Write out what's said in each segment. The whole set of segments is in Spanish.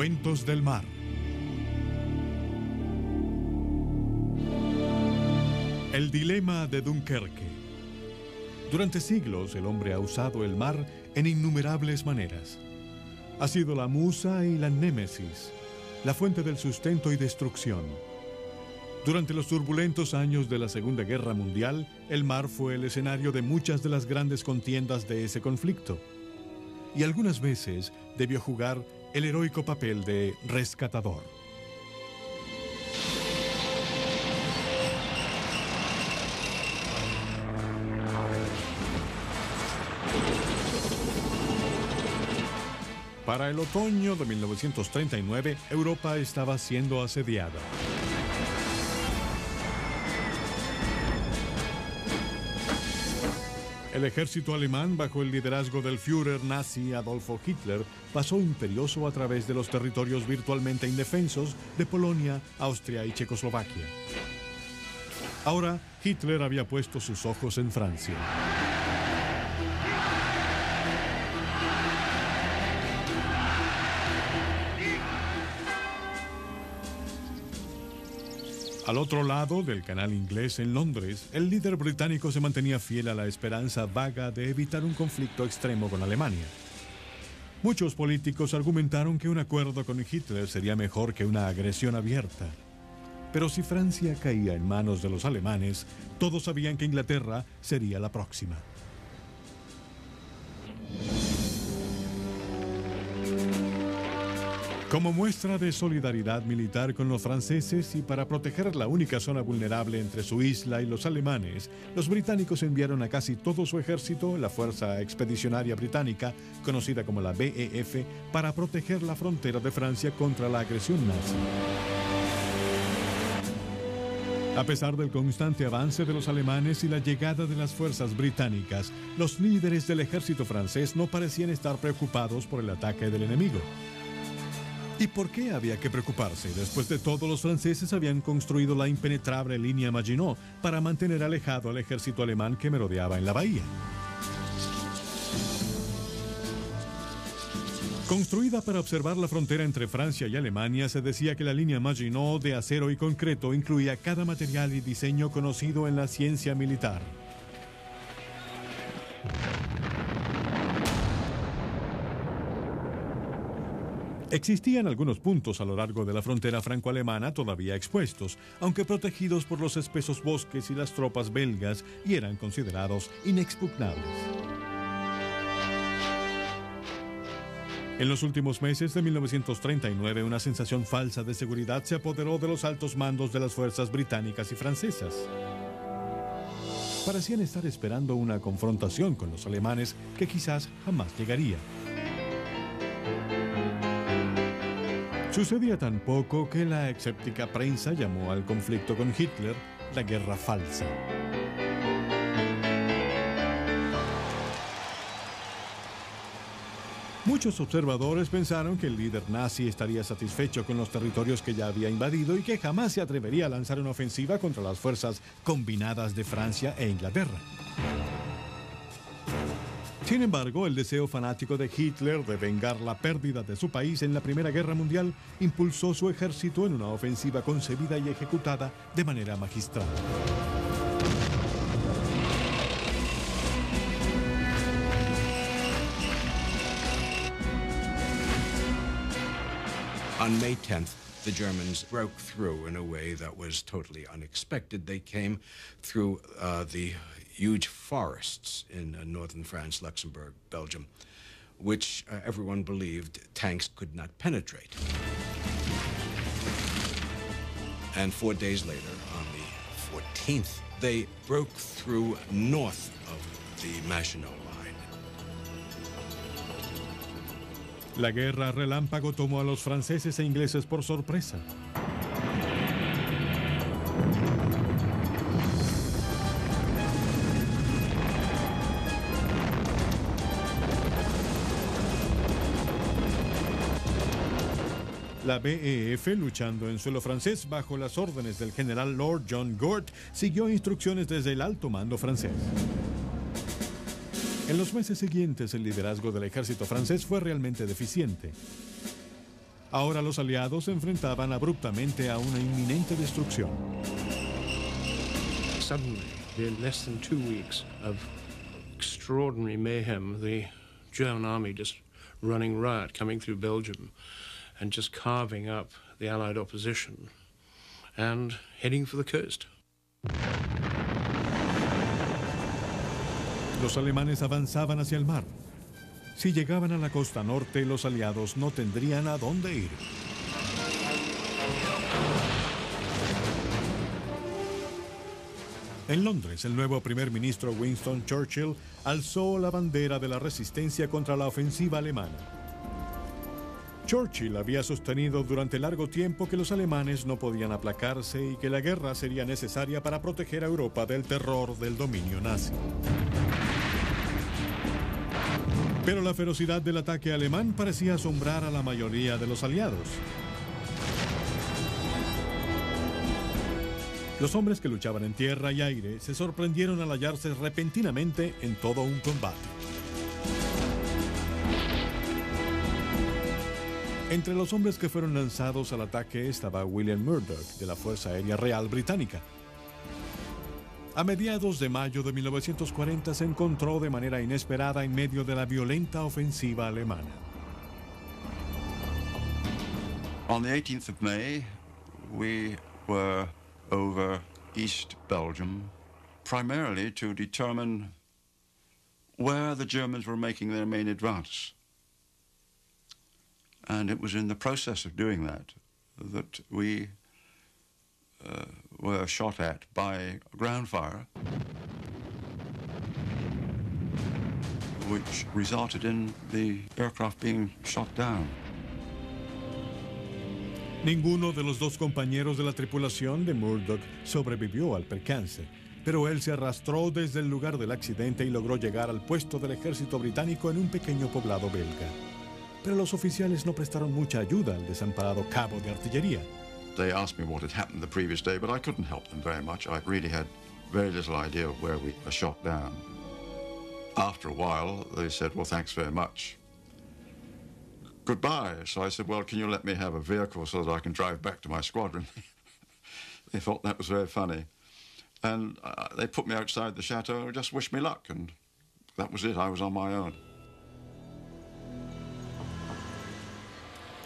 Cuentos del mar. El dilema de Dunkerque. Durante siglos el hombre ha usado el mar en innumerables maneras. Ha sido la musa y la némesis, la fuente del sustento y destrucción. Durante los turbulentos años de la Segunda Guerra Mundial, el mar fue el escenario de muchas de las grandes contiendas de ese conflicto. Y algunas veces debió jugar el heroico papel de rescatador. Para el otoño de 1939, Europa estaba siendo asediada. El ejército alemán, bajo el liderazgo del Führer nazi Adolfo Hitler, pasó imperioso a través de los territorios virtualmente indefensos de Polonia, Austria y Checoslovaquia. Ahora, Hitler había puesto sus ojos en Francia. Al otro lado del canal inglés en Londres, el líder británico se mantenía fiel a la esperanza vaga de evitar un conflicto extremo con Alemania. Muchos políticos argumentaron que un acuerdo con Hitler sería mejor que una agresión abierta. Pero si Francia caía en manos de los alemanes, todos sabían que Inglaterra sería la próxima. Como muestra de solidaridad militar con los franceses y para proteger la única zona vulnerable entre su isla y los alemanes, los británicos enviaron a casi todo su ejército, la Fuerza Expedicionaria Británica, conocida como la BEF, para proteger la frontera de Francia contra la agresión nazi. A pesar del constante avance de los alemanes y la llegada de las fuerzas británicas, los líderes del ejército francés no parecían estar preocupados por el ataque del enemigo. ¿Y por qué había que preocuparse? Después de todo, los franceses habían construido la impenetrable línea Maginot para mantener alejado al ejército alemán que merodeaba en la bahía. Construida para observar la frontera entre Francia y Alemania, se decía que la línea Maginot de acero y concreto incluía cada material y diseño conocido en la ciencia militar. Existían algunos puntos a lo largo de la frontera franco-alemana todavía expuestos, aunque protegidos por los espesos bosques y las tropas belgas, y eran considerados inexpugnables. En los últimos meses de 1939, una sensación falsa de seguridad se apoderó de los altos mandos de las fuerzas británicas y francesas. Parecían estar esperando una confrontación con los alemanes que quizás jamás llegaría. Sucedía tan poco que la escéptica prensa llamó al conflicto con Hitler la guerra falsa. Muchos observadores pensaron que el líder nazi estaría satisfecho con los territorios que ya había invadido y que jamás se atrevería a lanzar una ofensiva contra las fuerzas combinadas de Francia e Inglaterra. Sin embargo, el deseo fanático de Hitler de vengar la pérdida de su país en la Primera Guerra Mundial impulsó su ejército en una ofensiva concebida y ejecutada de manera magistral. On May 10th, the Germans broke through in a way that was totally unexpected. They came through the huge forests in northern France, Luxembourg, Belgium, which everyone believed tanks could not penetrate. And 4 days later, on the 14th, they broke through north of the Maginot Line. La guerra relámpago tomó a los franceses e ingleses por sorpresa. La BEF, luchando en suelo francés bajo las órdenes del general Lord John Gort, siguió instrucciones desde el alto mando francés. En los meses siguientes, el liderazgo del ejército francés fue realmente deficiente. Ahora los aliados se enfrentaban abruptamente a una inminente destrucción. Suddenly, in less than 2 weeks of extraordinary mayhem, the German army just running riot, coming through Belgium and just carving up the Allied opposition and heading for the coast. Los alemanes avanzaban hacia el mar. Si llegaban a la costa norte, los aliados no tendrían a dónde ir. En Londres, el nuevo primer ministro Winston Churchill alzó la bandera de la resistencia contra la ofensiva alemana. Churchill había sostenido durante largo tiempo que los alemanes no podían aplacarse y que la guerra sería necesaria para proteger a Europa del terror del dominio nazi. Pero la ferocidad del ataque alemán parecía asombrar a la mayoría de los aliados. Los hombres que luchaban en tierra y aire se sorprendieron al hallarse repentinamente en todo un combate. Entre los hombres que fueron lanzados al ataque estaba William Murdoch, de la Fuerza Aérea Real Británica. A mediados de mayo de 1940 se encontró de manera inesperada en medio de la violenta ofensiva alemana. On the 18th of May, we were over East Belgium, primarily to determine where the Germans were making their main advance. And it was in the process of doing that that we were shot at by ground fire, which resulted in the aircraft being shot down. Ninguno de los dos compañeros de la tripulación de Murdoch sobrevivió al percance, pero él se arrastró desde el lugar del accidente y logró llegar al puesto del ejército británico en un pequeño poblado belga. Pero los oficiales no prestaron mucha ayuda al desamparado cabo de artillería. They asked me what had happened the previous day, but I couldn't help them very much. I really had very little idea of where we were shot down. After a while, they said, well, thanks very much. Goodbye. So I said, well, can you let me have a vehicle so that I can drive back to my squadron? They thought that was very funny. And they put me outside the chateau and just wished me luck. And that was it. I was on my own.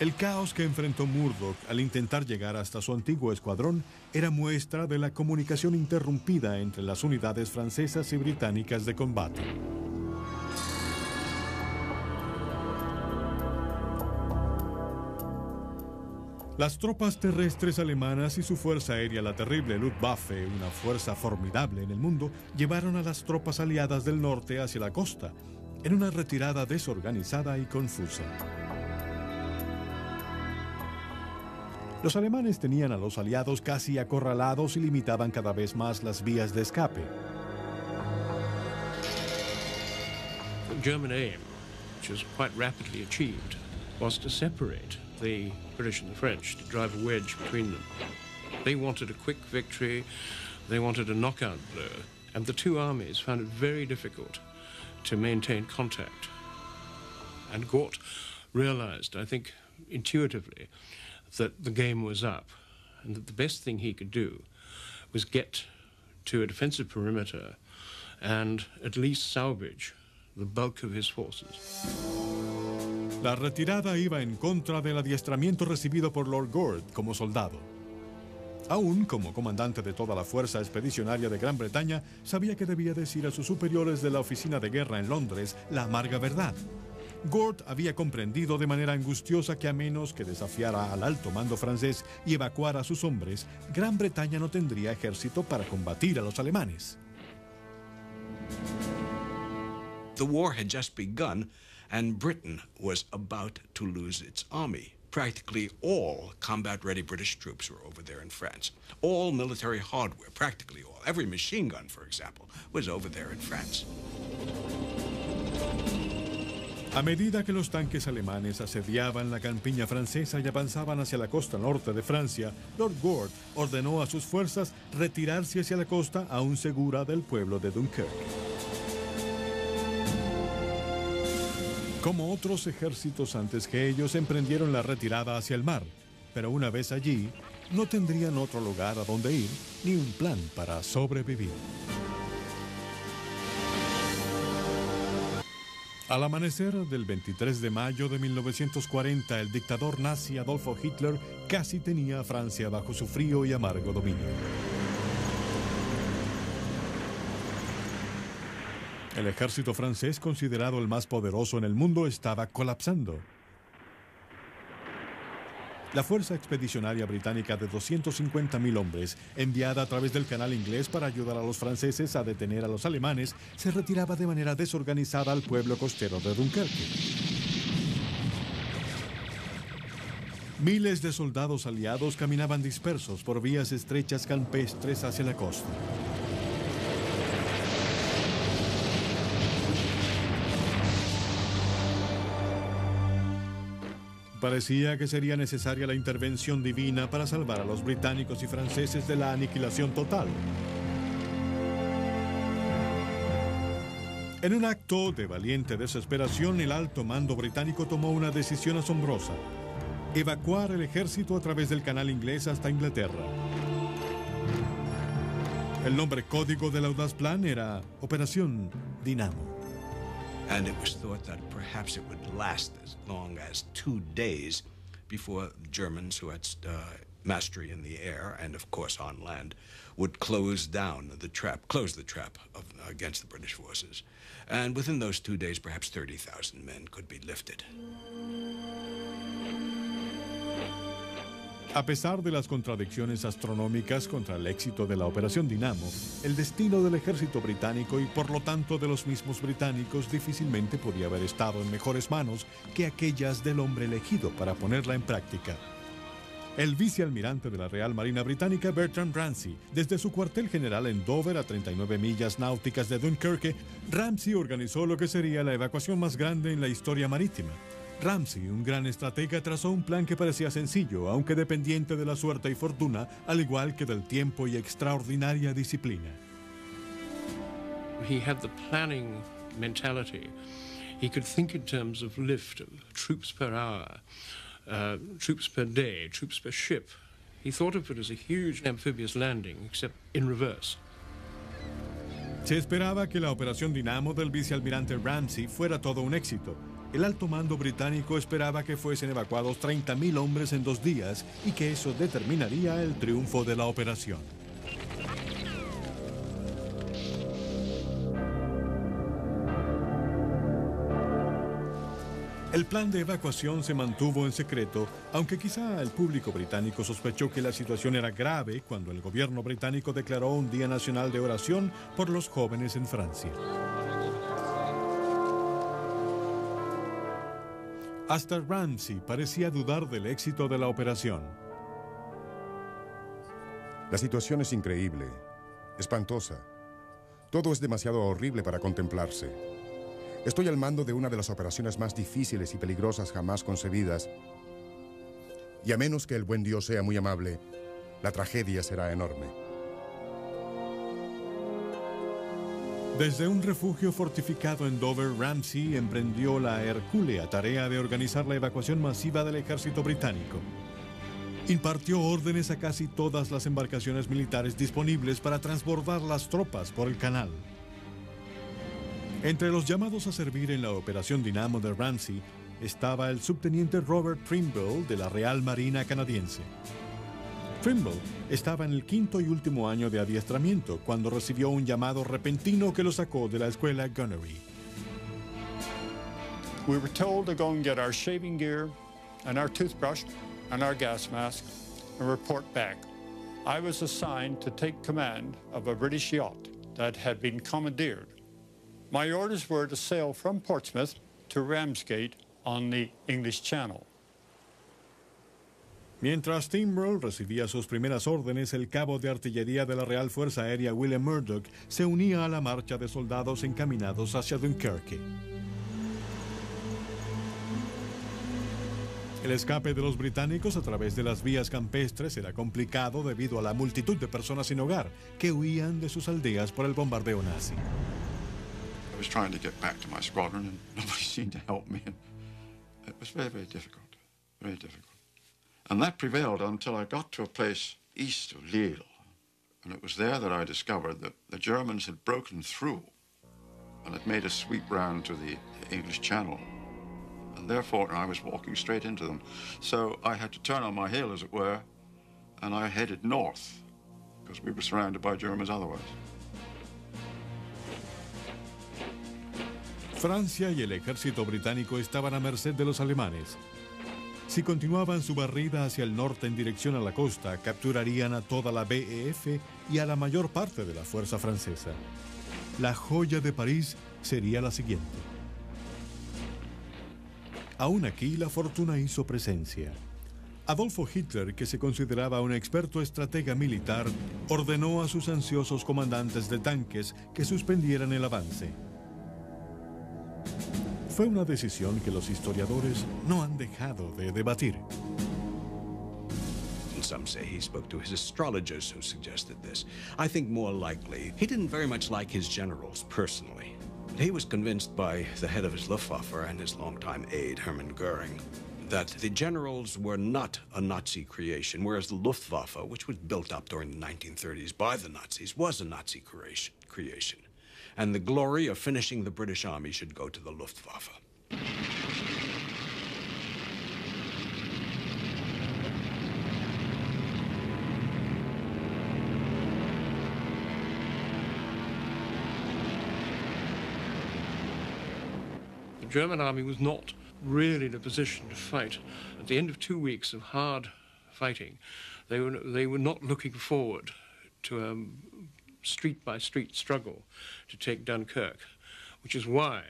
El caos que enfrentó Murdoch al intentar llegar hasta su antiguo escuadrón era muestra de la comunicación interrumpida entre las unidades francesas y británicas de combate. Las tropas terrestres alemanas y su fuerza aérea, la terrible Luftwaffe, una fuerza formidable en el mundo, llevaron a las tropas aliadas del norte hacia la costa, en una retirada desorganizada y confusa. Los alemanes tenían a los aliados casi acorralados y limitaban cada vez más las vías de escape. The German aim, which was quite rapidly achieved, was to separate the British and the French, to drive a wedge between them. They wanted a quick victory, they wanted a knockout blow, and the two armies found it very difficult to maintain contact. And Gort realized, I think intuitively, that the game was up and that the best thing he could do was get to a defensive perimeter and at least salvage the bulk of his forces. La retirada iba en contra del adiestramiento recibido por Lord Gort como soldado. Aún como comandante de toda la fuerza expedicionaria de Gran Bretaña, sabía que debía decir a sus superiores de la oficina de guerra en Londres la amarga verdad. Gort había comprendido de manera angustiosa que a menos que desafiara al alto mando francés y evacuara a sus hombres, Gran Bretaña no tendría ejército para combatir a los alemanes. The war had just begun, and Britain was about to lose its army. Practically all combat-ready British troops were over there in France. All military hardware, practically all. Every machine gun, for example, was over there in France. A medida que los tanques alemanes asediaban la campiña francesa y avanzaban hacia la costa norte de Francia, Lord Gort ordenó a sus fuerzas retirarse hacia la costa aún segura del pueblo de Dunkerque. Como otros ejércitos antes que ellos, emprendieron la retirada hacia el mar, pero una vez allí, no tendrían otro lugar a donde ir ni un plan para sobrevivir. Al amanecer del 23 de mayo de 1940, el dictador nazi Adolfo Hitler casi tenía a Francia bajo su frío y amargo dominio. El ejército francés, considerado el más poderoso en el mundo, estaba colapsando. La fuerza expedicionaria británica de 250.000 hombres, enviada a través del canal inglés para ayudar a los franceses a detener a los alemanes, se retiraba de manera desorganizada al pueblo costero de Dunkerque. Miles de soldados aliados caminaban dispersos por vías estrechas campestres hacia la costa. Parecía que sería necesaria la intervención divina para salvar a los británicos y franceses de la aniquilación total. En un acto de valiente desesperación, el alto mando británico tomó una decisión asombrosa: evacuar el ejército a través del canal inglés hasta Inglaterra. El nombre código del audaz plan era Operación Dinamo. And it was thought that perhaps it would last as long as 2 days before the Germans, who had mastery in the air and, of course, on land, would close the trap against the British forces. And within those 2 days, perhaps 30,000 men could be lifted. A pesar de las contradicciones astronómicas contra el éxito de la Operación Dinamo, el destino del ejército británico y por lo tanto de los mismos británicos difícilmente podía haber estado en mejores manos que aquellas del hombre elegido para ponerla en práctica. El vicealmirante de la Real Marina Británica, Bertrand Ramsay, desde su cuartel general en Dover, a 39 millas náuticas de Dunkerque, Ramsay organizó lo que sería la evacuación más grande en la historia marítima. Ramsay, un gran estratega, trazó un plan que parecía sencillo, aunque dependiente de la suerte y fortuna, al igual que del tiempo y extraordinaria disciplina. He had the planning mentality. He could think in terms of lift, of troops per hour, troops per day, troops per ship. He thought of it as a huge amphibious landing, except in reverse. Se esperaba que la Operación Dinamo del vicealmirante Ramsay fuera todo un éxito. El alto mando británico esperaba que fuesen evacuados 30.000 hombres en 2 días y que eso determinaría el triunfo de la operación. El plan de evacuación se mantuvo en secreto, aunque quizá el público británico sospechó que la situación era grave cuando el gobierno británico declaró un día nacional de oración por los jóvenes en Francia. Hasta Ramsay parecía dudar del éxito de la operación. La situación es increíble, espantosa. Todo es demasiado horrible para contemplarse. Estoy al mando de una de las operaciones más difíciles y peligrosas jamás concebidas. Y a menos que el buen Dios sea muy amable, la tragedia será enorme. Desde un refugio fortificado en Dover, Ramsay emprendió la hercúlea tarea de organizar la evacuación masiva del ejército británico. Impartió órdenes a casi todas las embarcaciones militares disponibles para transbordar las tropas por el canal. Entre los llamados a servir en la Operación Dinamo de Ramsay estaba el subteniente Robert Trimble de la Real Marina canadiense. Trimble estaba en el 5º y último año de adiestramiento cuando recibió un llamado repentino que lo sacó de la escuela Gunnery. We were told to go and get our shaving gear and our toothbrush and our gas mask and report back. I was assigned to take command of a British yacht that had been commandeered. My orders were to sail from Portsmouth to Ramsgate on the English Channel. Mientras Trimble recibía sus primeras órdenes, el cabo de artillería de la Real Fuerza Aérea William Murdoch se unía a la marcha de soldados encaminados hacia Dunkerque. El escape de los británicos a través de las vías campestres era complicado debido a la multitud de personas sin hogar que huían de sus aldeas por el bombardeo nazi. was trying to get back to my squadron, and nobody seemed to help me. And it was very, very difficult, very difficult. And that prevailed until I got to a place east of Lille. And it was there that I discovered that the Germans had broken through and had made a sweep round to the English Channel. And therefore, I was walking straight into them. So I had to turn on my heel, as it were, and I headed north, because we were surrounded by Germans otherwise. Francia y el ejército británico estaban a merced de los alemanes. Si continuaban su barrida hacia el norte en dirección a la costa, capturarían a toda la BEF y a la mayor parte de la fuerza francesa. La joya de París sería la siguiente. Aún aquí, la fortuna hizo presencia. Adolfo Hitler, que se consideraba un experto estratega militar, ordenó a sus ansiosos comandantes de tanques que suspendieran el avance. Fue una decisión que los historiadores no han dejado de debatir. Some say he spoke to his astrologers who suggested this. I think more likely, he didn't very much like his generals personally. He was convinced by the head of his Luftwaffe and his longtime aide, Hermann Goering, that the generals were not a Nazi creation, whereas the Luftwaffe, which was built up during the 1930s by the Nazis, was a Nazi creation. And the glory of finishing the British Army should go to the Luftwaffe. The German army was not really in a position to fight. At the end of 2 weeks of hard fighting, they were not looking forward to a street-by-street struggle to take Dunkirk, which is why,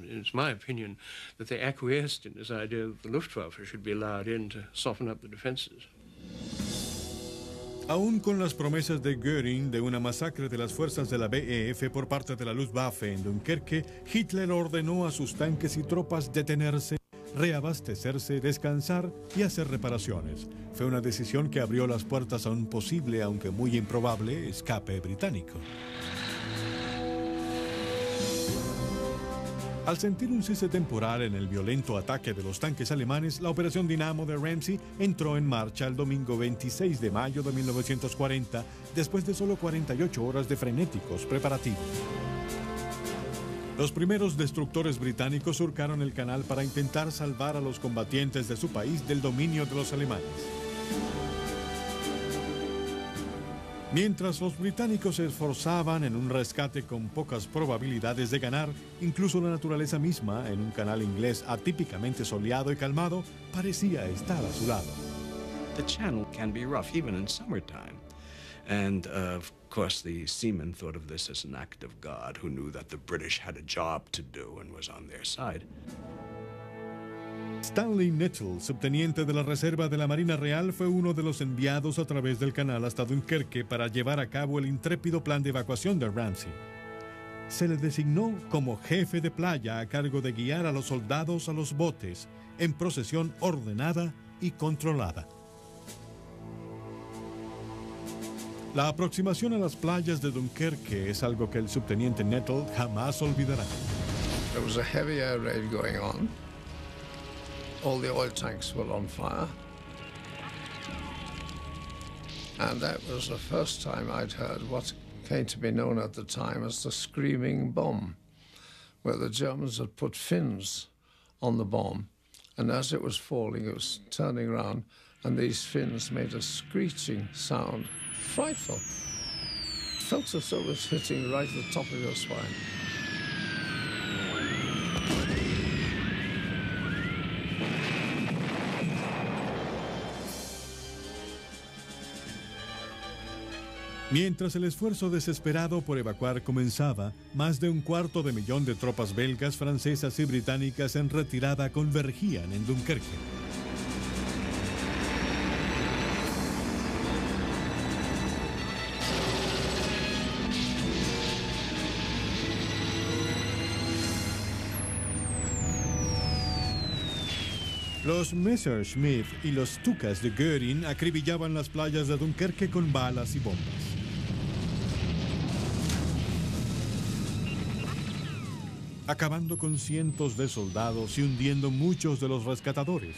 it's my opinion, that they acquiesced in this idea that the Luftwaffe should be allowed in to soften up the defenses. Aún con las promesas de Göring de una masacre de las fuerzas de la BEF por parte de la Luftwaffe en Dunkerque, Hitler ordenó a sus tanques y tropas detenerse, reabastecerse, descansar y hacer reparaciones. Fue una decisión que abrió las puertas a un posible, aunque muy improbable, escape británico. Al sentir un cese temporal en el violento ataque de los tanques alemanes, la Operación Dinamo de Ramsey entró en marcha el domingo 26 de mayo de 1940, después de solo 48 horas de frenéticos preparativos. Los primeros destructores británicos surcaron el canal para intentar salvar a los combatientes de su país del dominio de los alemanes. Mientras los británicos se esforzaban en un rescate con pocas probabilidades de ganar, incluso la naturaleza misma, en un canal inglés atípicamente soleado y calmado, parecía estar a su lado. The channel can be rough, even in summertime. And, of course, the seamen thought of this as an act of God, who knew that the British had a job to do and was on their side. Stanley Nettle, subteniente de la Reserva de la Marina Real, fue uno de los enviados a través del canal hasta Dunkerque para llevar a cabo el intrépido plan de evacuación de Ramsey. Se le designó como jefe de playa a cargo de guiar a los soldados a los botes en procesión ordenada y controlada. La aproximación a las playas de Dunkerque es algo que el subteniente Nettle jamás olvidará. There was a heavy air raid going on. All the oil tanks were on fire. And that was the first time I'd heard what came to be known at the time as the screaming bomb, where the Germans had put fins on the bomb, and as it was falling, it was turning around, and these fins made a screeching sound. Frightful. It felt as though it was hitting right at the top of your spine. Mientras el esfuerzo desesperado por evacuar comenzaba, más de 250,000 de tropas belgas, francesas y británicas en retirada convergían en Dunkerque. Los Messerschmitt y los Stukas de Göring acribillaban las playas de Dunkerque con balas y bombas. acabando con cientos de soldados y hundiendo muchos de los rescatadores.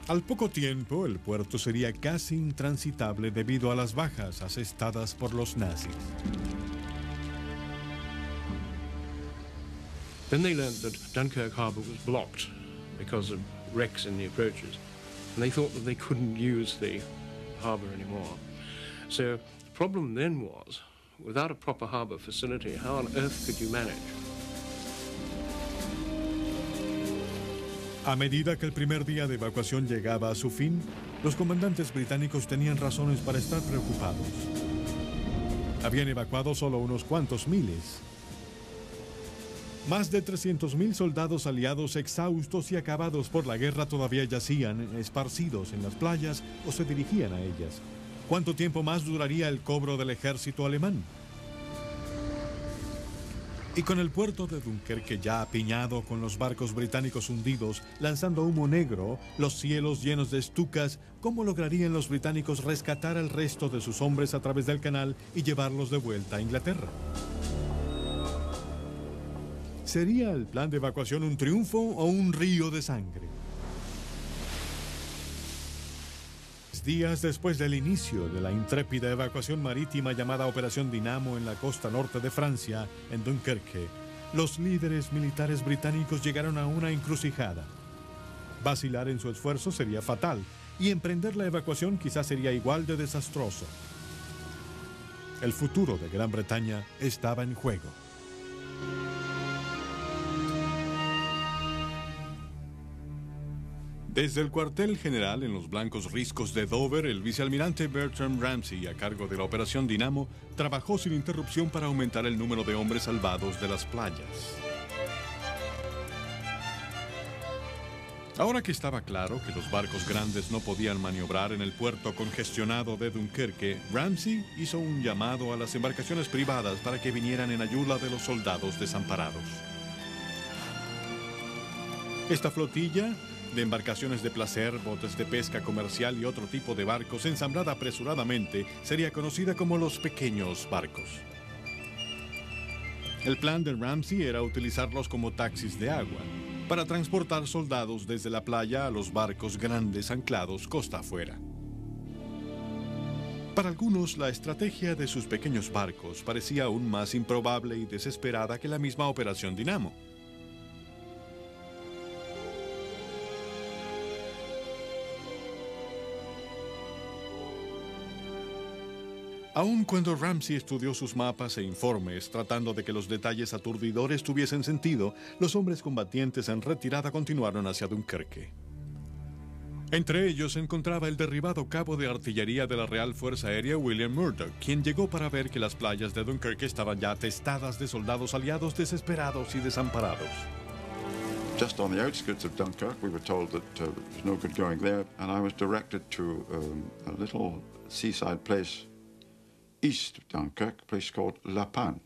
Al poco tiempo, el puerto sería casi intransitable debido a las bajas asestadas por los nazis. Then they learned that Dunkirk harbour was blocked because of wrecks in the approaches, and they thought that they couldn't use the harbour anymore. So the problem then was, without a proper harbour facility, how on earth could you manage? A medida que el primer día de evacuación llegaba a su fin, los comandantes británicos tenían razones para estar preocupados. Habían evacuado solo unos cuantos miles. Más de 300.000 soldados aliados exhaustos y acabados por la guerra todavía yacían esparcidos en las playas o se dirigían a ellas. ¿Cuánto tiempo más duraría el cobro del ejército alemán? Y con el puerto de Dunkerque ya apiñado con los barcos británicos hundidos, lanzando humo negro, los cielos llenos de estucas, ¿cómo lograrían los británicos rescatar al resto de sus hombres a través del canal y llevarlos de vuelta a Inglaterra? ¿Sería el plan de evacuación un triunfo o un río de sangre? Días después del inicio de la intrépida evacuación marítima llamada Operación Dinamo en la costa norte de Francia, en Dunkerque, los líderes militares británicos llegaron a una encrucijada. Vacilar en su esfuerzo sería fatal y emprender la evacuación quizás sería igual de desastroso. El futuro de Gran Bretaña estaba en juego. Desde el cuartel general en los blancos riscos de Dover, el vicealmirante Bertram Ramsay, a cargo de la Operación Dinamo, trabajó sin interrupción para aumentar el número de hombres salvados de las playas. Ahora que estaba claro que los barcos grandes no podían maniobrar en el puerto congestionado de Dunkerque, Ramsay hizo un llamado a las embarcaciones privadas para que vinieran en ayuda de los soldados desamparados. Esta flotilla de embarcaciones de placer, botes de pesca comercial y otro tipo de barcos ensamblada apresuradamente sería conocida como los pequeños barcos. El plan de Ramsay era utilizarlos como taxis de agua para transportar soldados desde la playa a los barcos grandes anclados costa afuera. Para algunos, la estrategia de sus pequeños barcos parecía aún más improbable y desesperada que la misma Operación Dinamo. Aun cuando Ramsay estudió sus mapas e informes tratando de que los detalles aturdidores tuviesen sentido, los hombres combatientes en retirada continuaron hacia Dunkerque. Entre ellos se encontraba el derribado cabo de artillería de la Real Fuerza Aérea William Murdoch, quien llegó para ver que las playas de Dunkerque estaban ya atestadas de soldados aliados desesperados y desamparados. Just on the outskirts of Dunkirk, we were told that there was no good going there, and I was directed to a little seaside place east of Dunkirk, a place called La Panne.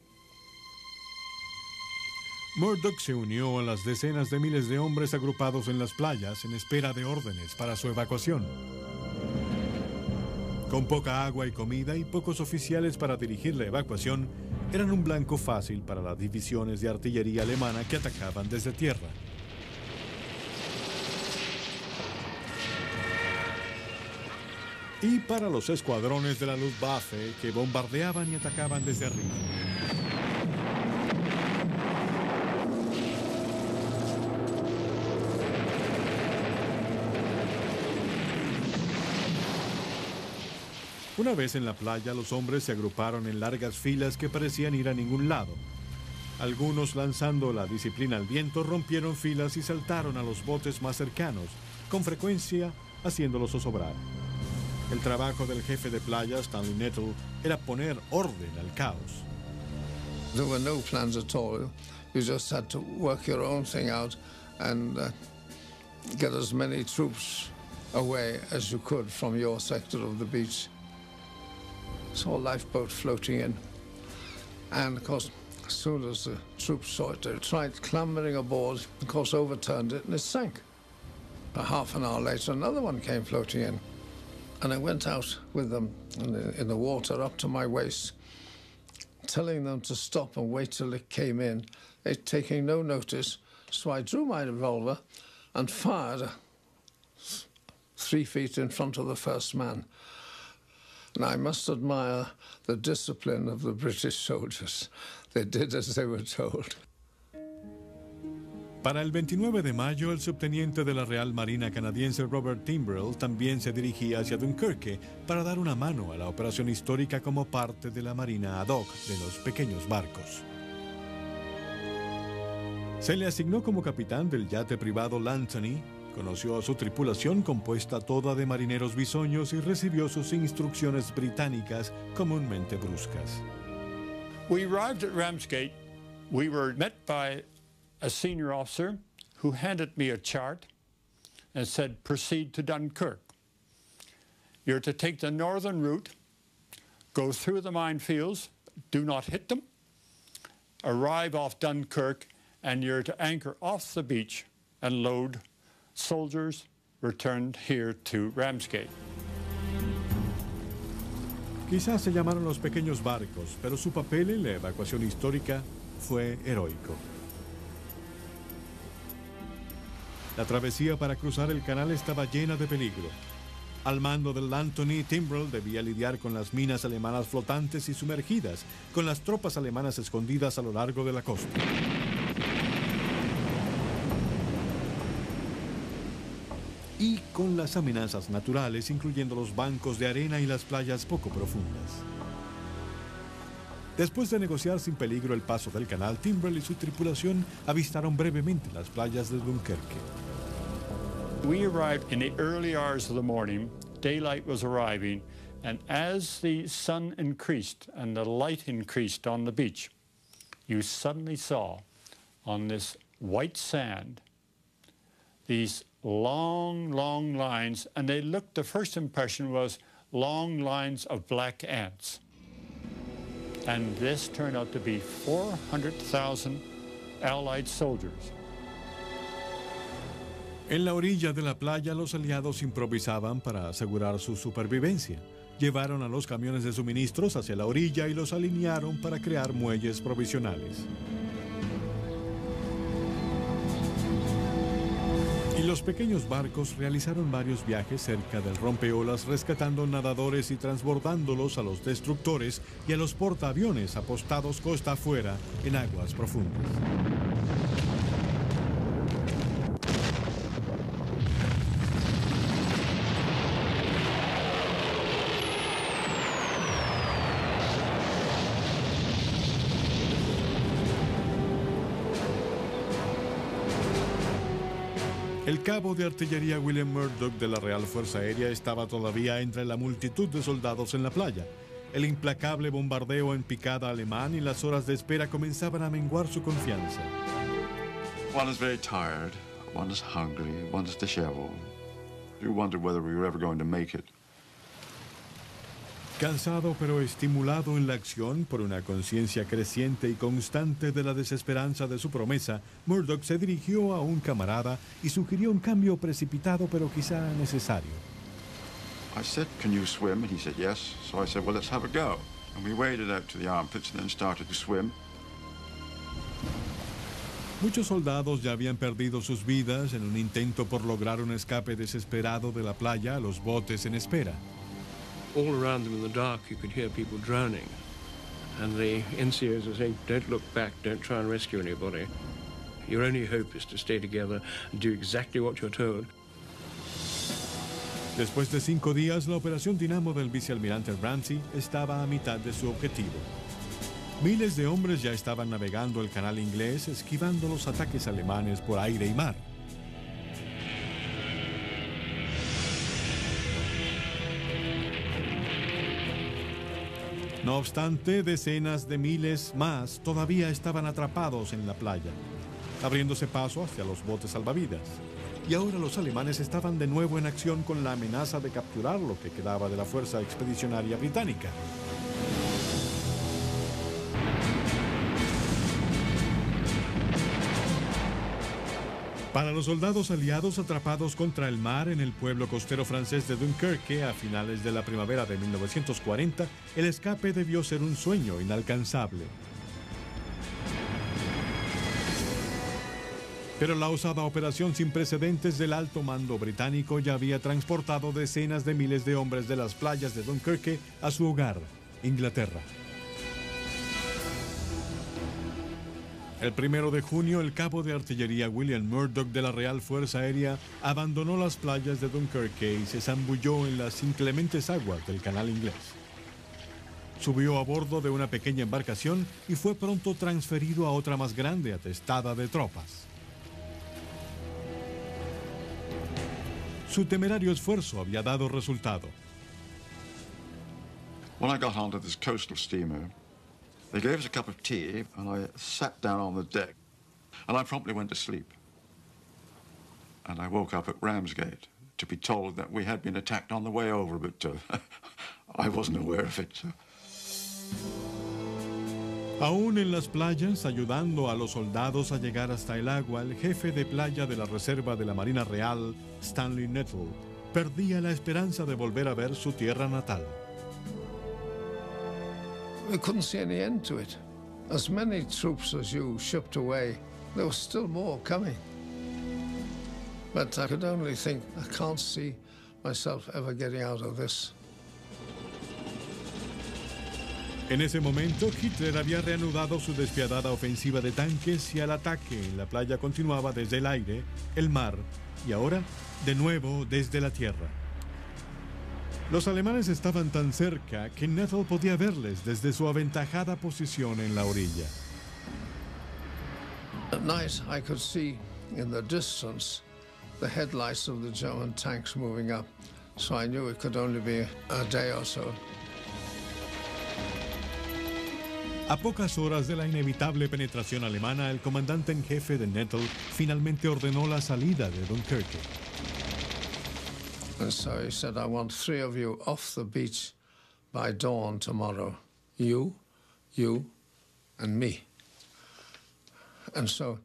Murdoch se unió a las decenas de miles de hombres agrupados en las playas en espera de órdenes para su evacuación. Con poca agua y comida y pocos oficiales para dirigir la evacuación, eran un blanco fácil para las divisiones de artillería alemana que atacaban desde tierra. Y para los escuadrones de la Luftwaffe que bombardeaban y atacaban desde arriba. Una vez en la playa, los hombres se agruparon en largas filas que parecían ir a ningún lado. Algunos, lanzando la disciplina al viento, rompieron filas y saltaron a los botes más cercanos, con frecuencia haciéndolos zozobrar. El trabajo del jefe de playa, Stanley Nettle, era poner orden al caos. There were no plans at all. You just had to work your own thing out and get as many troops away as you could from your sector of the beach. Saw a lifeboat floating in. And, of course, as soon as the troops saw it, they tried clambering aboard, of course, overturned it, and it sank. A half an hour later, another one came floating in. And I went out with them in the water up to my waist, telling them to stop and wait till it came in, taking no notice. So I drew my revolver and fired 3 feet in front of the first man. And I must admire the discipline of the British soldiers. They did as they were told. Para el 29 de mayo, el subteniente de la Real Marina canadiense Robert Timbrell también se dirigía hacia Dunkerque para dar una mano a la operación histórica como parte de la Marina ad hoc de los pequeños barcos. Se le asignó como capitán del yate privado L'Anthony, conoció a su tripulación compuesta toda de marineros bisoños y recibió sus instrucciones británicas comúnmente bruscas. We arrived at Ramsgate. We were met by a senior officer who handed me a chart and said, proceed to Dunkirk. You're to take the northern route, go through the minefields, do not hit them, arrive off Dunkirk, and you're to anchor off the beach and load soldiers returned here to Ramsgate. Quizás se llamaron los pequeños barcos, pero su papel en la evacuación histórica fue heroico. La travesía para cruzar el canal estaba llena de peligro. Al mando del L'Anthony, Timbrell debía lidiar con las minas alemanas flotantes y sumergidas, con las tropas alemanas escondidas a lo largo de la costa. Y con las amenazas naturales, incluyendo los bancos de arena y las playas poco profundas. Después de negociar sin peligro el paso del canal, Timbrell y su tripulación avistaron brevemente las playas de Dunkerque. We arrived in the early hours of the morning. Daylight was arriving, and as the sun increased and the light increased on the beach, you suddenly saw on this white sand these long, long lines, and they looked, the first impression was long lines of black ants. And this turned out to be 400,000 Allied soldiers. En la orilla de la playa, los aliados improvisaban para asegurar su supervivencia. Llevaron a los camiones de suministros hacia la orilla y los alinearon para crear muelles provisionales. Y los pequeños barcos realizaron varios viajes cerca del rompeolas, rescatando nadadores y transbordándolos a los destructores y a los portaaviones apostados costa afuera en aguas profundas. El cabo de artillería William Murdoch de la Real Fuerza Aérea estaba todavía entre la multitud de soldados en la playa. El implacable bombardeo en picada alemán y las horas de espera comenzaban a menguar su confianza. One is very tired, one is hungry, one is disheveled. You wondered whether we were ever going to make it. Cansado pero estimulado en la acción por una conciencia creciente y constante de la desesperanza de su promesa, Murdoch se dirigió a un camarada y sugirió un cambio precipitado pero quizá necesario. I said, can you swim? And he said, yes. So I said, well, let's have a go. And we waded out to the armpits and then started to swim. Muchos soldados ya habían perdido sus vidas en un intento por lograr un escape desesperado de la playa a los botes en espera. All around them in the dark, you could hear people drowning. And the NCOs were saying, don't look back, don't try and rescue anybody. Your only hope is to stay together and do exactly what you're told. Después de 5 días, la operación Dinamo del vicealmirante Ramsey estaba a mitad de su objetivo. Miles de hombres ya estaban navegando el canal inglés, esquivando los ataques alemanes por aire y mar. No obstante, decenas de miles más todavía estaban atrapados en la playa, abriéndose paso hacia los botes salvavidas. Y ahora los alemanes estaban de nuevo en acción con la amenaza de capturar lo que quedaba de la fuerza expedicionaria británica. Para los soldados aliados atrapados contra el mar en el pueblo costero francés de Dunkerque a finales de la primavera de 1940, el escape debió ser un sueño inalcanzable. Pero la osada operación sin precedentes del alto mando británico ya había transportado decenas de miles de hombres de las playas de Dunkerque a su hogar, Inglaterra. El 1 de junio, el cabo de artillería William Murdoch de la Real Fuerza Aérea abandonó las playas de Dunkerque y se zambulló en las inclementes aguas del Canal Inglés. Subió a bordo de una pequeña embarcación y fue pronto transferido a otra más grande atestada de tropas. Su temerario esfuerzo había dado resultado. When I got onto this coastal steamer, they gave us a cup of tea, and I sat down on the deck, and I promptly went to sleep. And I woke up at Ramsgate to be told that we had been attacked on the way over, but I wasn't aware of it. So. Aún en las playas, ayudando a los soldados a llegar hasta el agua, el jefe de playa de la Reserva de la Marina Real, Stanley Nettle, perdía la esperanza de volver a ver su tierra natal. We couldn't see any end to it. As many troops as you shipped away, there was still more coming. But I could only think, I can't see myself ever getting out of this. En ese momento, Hitler había reanudado su despiadada ofensiva de tanques y el ataque en la playa continuaba desde el aire, el mar y ahora, de nuevo, desde la tierra. Los alemanes estaban tan cerca que Nettle podía verles desde su aventajada posición en la orilla. At night, I could see in the distance the headlights of the German tanks moving up, so I knew it could only be a day or so. A pocas horas de la inevitable penetración alemana, el comandante en jefe de Nettle finalmente ordenó la salida de Dunkerque. And so he said, I want 3 of you off the beach by dawn tomorrow. You, and me. And so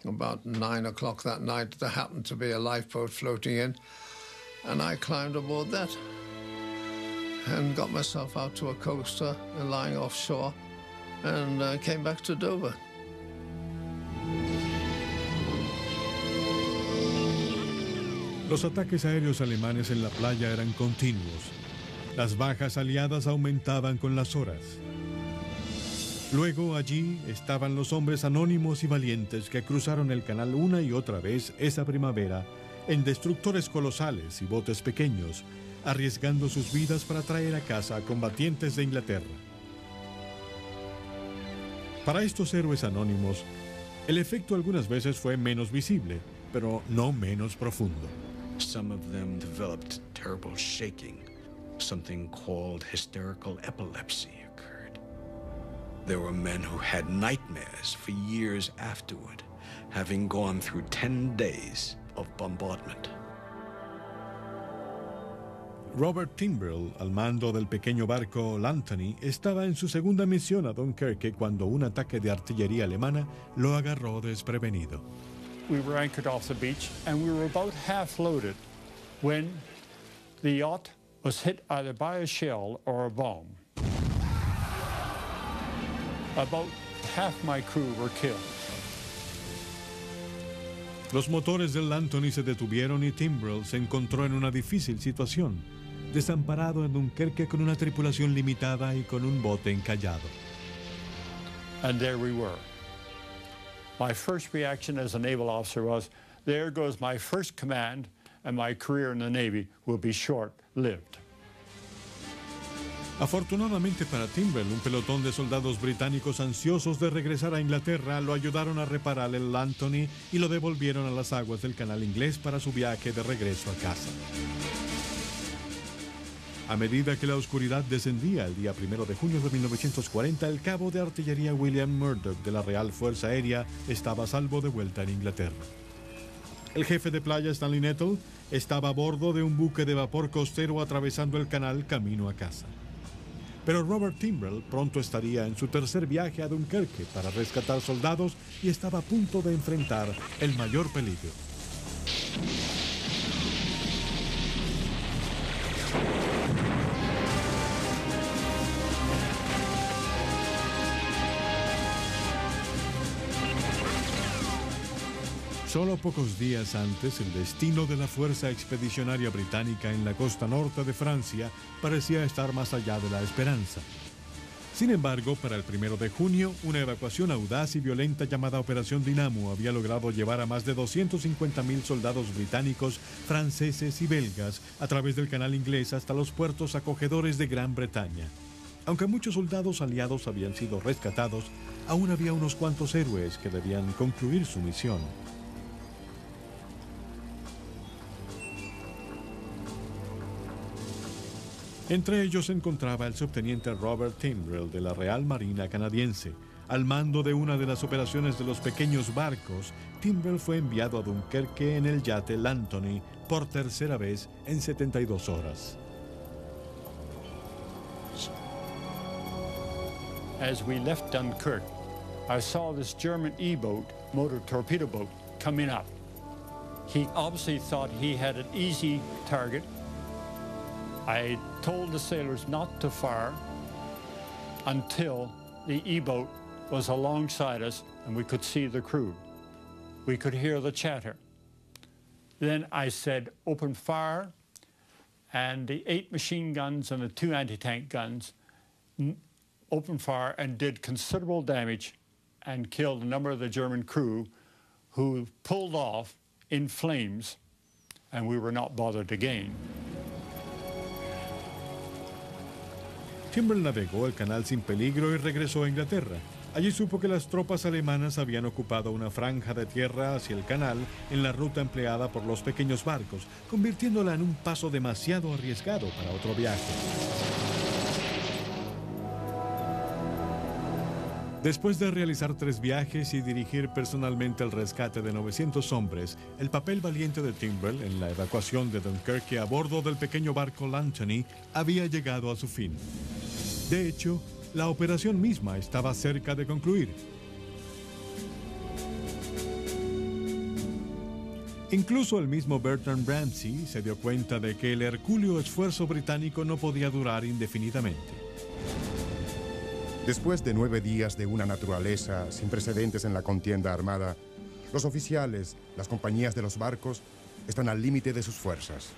about 9 o'clock that night, there happened to be a lifeboat floating in, and I climbed aboard that and got myself out to a coaster lying offshore and came back to Dover. Los ataques aéreos alemanes en la playa eran continuos. Las bajas aliadas aumentaban con las horas. Luego allí estaban los hombres anónimos y valientes que cruzaron el canal una y otra vez esa primavera en destructores colosales y botes pequeños, arriesgando sus vidas para traer a casa a combatientes de Inglaterra. Para estos héroes anónimos, el efecto algunas veces fue menos visible, pero no menos profundo. Some of them developed terrible shaking. Something called hysterical epilepsy occurred. There were men who had nightmares for years afterward, having gone through 10 days of bombardment. Robert Timbrell, al mando del pequeño barco L'Anthony, estaba en su segunda misión a Dunkerque cuando un ataque de artillería alemana lo agarró desprevenido. We were anchored off the beach, and we were about half loaded when the yacht was hit either by a shell or a bomb. About half my crew were killed. Los motores del L'Anthony se detuvieron y Timbrell se encontró en una difícil situación, desamparado en Dunkerque con una tripulación limitada y con un bote encallado. And there we were. My first reaction as a naval officer was, there goes my first command, and my career in the Navy will be short-lived. Afortunadamente para Timbrell, un pelotón de soldados británicos ansiosos de regresar a Inglaterra lo ayudaron a reparar el L'Anthony y lo devolvieron a las aguas del Canal Inglés para su viaje de regreso a casa. A medida que la oscuridad descendía el día 1 de junio de 1940, el cabo de artillería William Murdoch de la Real Fuerza Aérea estaba a salvo de vuelta en Inglaterra. El jefe de playa Stanley Nettle estaba a bordo de un buque de vapor costero atravesando el canal camino a casa. Pero Robert Timbrell pronto estaría en su tercer viaje a Dunkerque para rescatar soldados y estaba a punto de enfrentar el mayor peligro. Solo pocos días antes, el destino de la Fuerza Expedicionaria Británica en la costa norte de Francia parecía estar más allá de la esperanza. Sin embargo, para el 1 de junio, una evacuación audaz y violenta llamada Operación Dinamo había logrado llevar a más de 250.000 soldados británicos, franceses y belgas a través del Canal Inglés hasta los puertos acogedores de Gran Bretaña. Aunque muchos soldados aliados habían sido rescatados, aún había unos cuantos héroes que debían concluir su misión. Entre ellos se encontraba el subteniente Robert Timbrell de la Real Marina canadiense. Al mando de una de las operaciones de los pequeños barcos, Timbrell fue enviado a Dunkerque en el yate L'Anthony por tercera vez en 72 horas. As we left Dunkirk, I saw this German E-boat, motor torpedo boat, coming up. He obviously thought he had an easy target. I told the sailors not to fire until the E-boat was alongside us and we could see the crew. We could hear the chatter. Then I said, open fire, and the 8 machine guns and the 2 anti-tank guns opened fire and did considerable damage and killed a number of the German crew who pulled off in flames, and we were not bothered again. Timbrell navegó el canal sin peligro y regresó a Inglaterra. Allí supo que las tropas alemanas habían ocupado una franja de tierra hacia el canal en la ruta empleada por los pequeños barcos, convirtiéndola en un paso demasiado arriesgado para otro viaje. Después de realizar 3 viajes y dirigir personalmente el rescate de 900 hombres, el papel valiente de Timbrell en la evacuación de Dunkerque a bordo del pequeño barco L'Anthony había llegado a su fin. De hecho, la operación misma estaba cerca de concluir. Incluso el mismo Bertrand Ramsay se dio cuenta de que el hercúleo esfuerzo británico no podía durar indefinidamente. Después de 9 días de una naturaleza sin precedentes en la contienda armada, los oficiales, las compañías de los barcos, están al límite de sus fuerzas.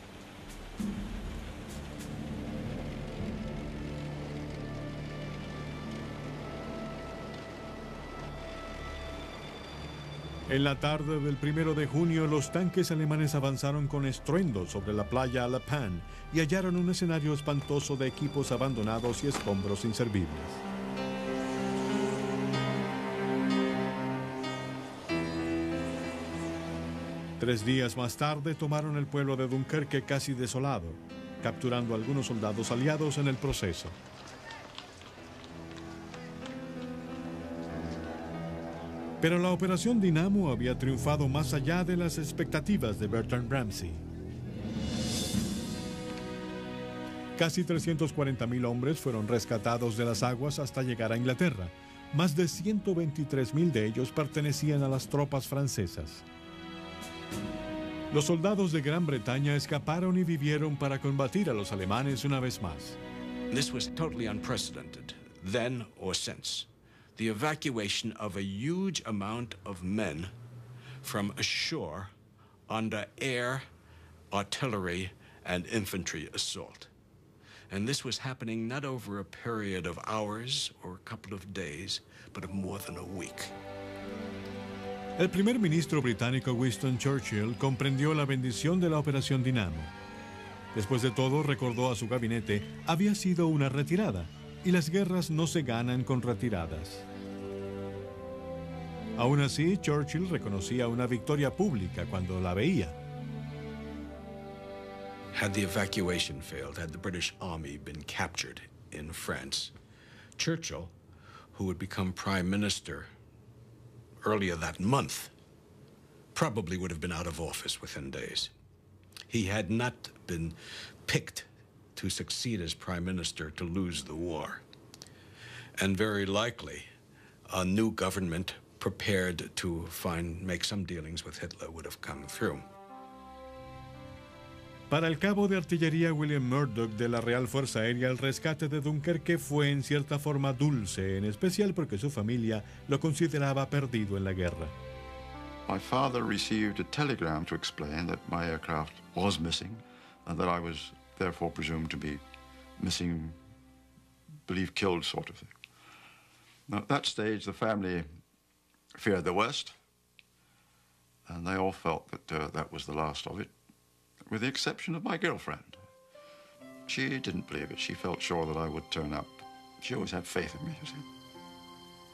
En la tarde del 1 de junio, los tanques alemanes avanzaron con estruendo sobre la playa La Panne y hallaron un escenario espantoso de equipos abandonados y escombros inservibles. Tres días más tarde tomaron el pueblo de Dunkerque casi desolado, capturando a algunos soldados aliados en el proceso. Pero la Operación Dinamo había triunfado más allá de las expectativas de Bertrand Ramsay. Casi 340.000 hombres fueron rescatados de las aguas hasta llegar a Inglaterra. Más de 123.000 de ellos pertenecían a las tropas francesas. Los soldados de Gran Bretaña escaparon y vivieron para combatir a los alemanes una vez más. This was totally unprecedented, then or since. The evacuation of a huge amount of men from ashore under air, artillery, and infantry assault. And this was happening not over a period of hours or a couple of days, but of more than a week. El primer ministro británico Winston Churchill comprendió la bendición de la Operación Dinamo. Después de todo, recordó a su gabinete, había sido una retirada, y las guerras no se ganan con retiradas. Aún así, Churchill reconocía una victoria pública cuando la veía. Had the evacuation failed, had the British Army been captured in France, Churchill, who would become Prime Minister earlier that month, probably would have been out of office within days. He had not been picked to succeed as prime minister to lose the war. And very likely, a new government prepared to make some dealings with Hitler would have come through. Para el cabo de artillería William Murdoch de la Real Fuerza Aérea, el rescate de Dunkerque fue en cierta forma dulce, en especial porque su familia lo consideraba perdido en la guerra. My father received a telegram to explain that my aircraft was missing and that I was therefore presumed to be missing, believed killed sort of thing. Now, at that stage, the family feared the worst, and they all felt that that was the last of it, with the exception of my girlfriend. She didn't believe it. She felt sure that I would turn up. She always had faith in me, you see.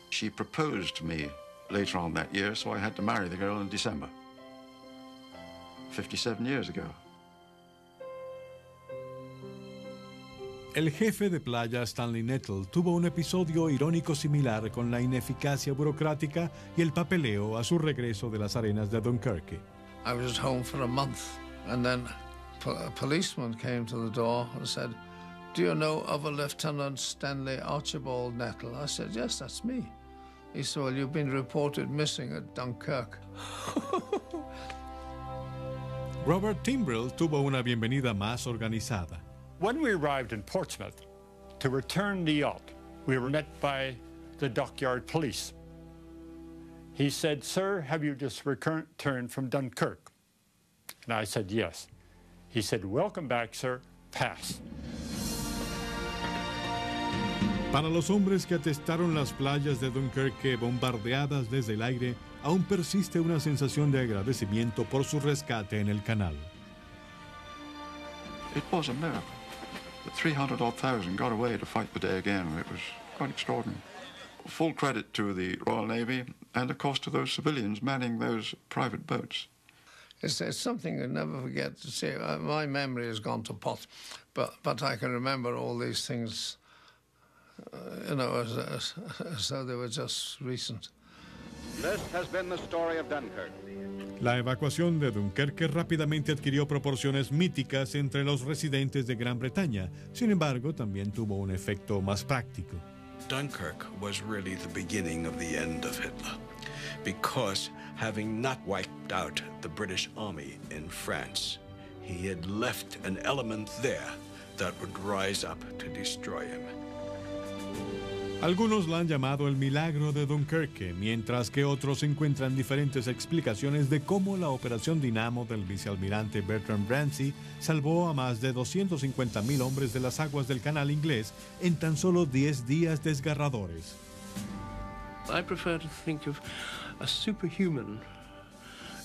She proposed to me later on that year, so I had to marry the girl in December, 57 years ago. El jefe de playa Stanley Nettle tuvo un episodio irónico similar con la ineficacia burocrática y el papeleo a su regreso de las arenas de Dunkerque. I was at home for a month, and then a policeman came to the door and said, "Do you know of a Lieutenant Stanley Archibald Nettle?" I said, "Yes, that's me." He said, "Well, you've been reported missing at Dunkirk." Robert Timbrell tuvo una bienvenida más organizada. When we arrived in Portsmouth to return the yacht, we were met by the dockyard police. He said, "Sir, have you just returned from Dunkirk?" And I said, "Yes." He said, "Welcome back, sir. Pass." Para los hombres que atestaron las playas de Dunkerque bombardeadas desde el aire, aún persiste una sensación de agradecimiento por su rescate en el canal. It was a miracle. The 300,000 got away to fight the day again. It was quite extraordinary. Full credit to the Royal Navy and, of course, to those civilians manning those private boats. It's something you never forget to see. My memory has gone to pot, but I can remember all these things, as though they were just recent. This has been the story of Dunkirk. La evacuación de Dunkerque rápidamente adquirió proporciones míticas entre los residentes de Gran Bretaña. Sin embargo, también tuvo un efecto más práctico. Dunkirk was really the beginning of the end of Hitler, because having not wiped out the British army in France, he had left an element there that would rise up to destroy him. Algunos la han llamado el milagro de Dunkerque, mientras que otros encuentran diferentes explicaciones de cómo la operación Dinamo del vicealmirante Bertrand Ramsay salvó a más de 250,000 hombres de las aguas del Canal Inglés en tan solo 10 días desgarradores. I prefer to think of a superhuman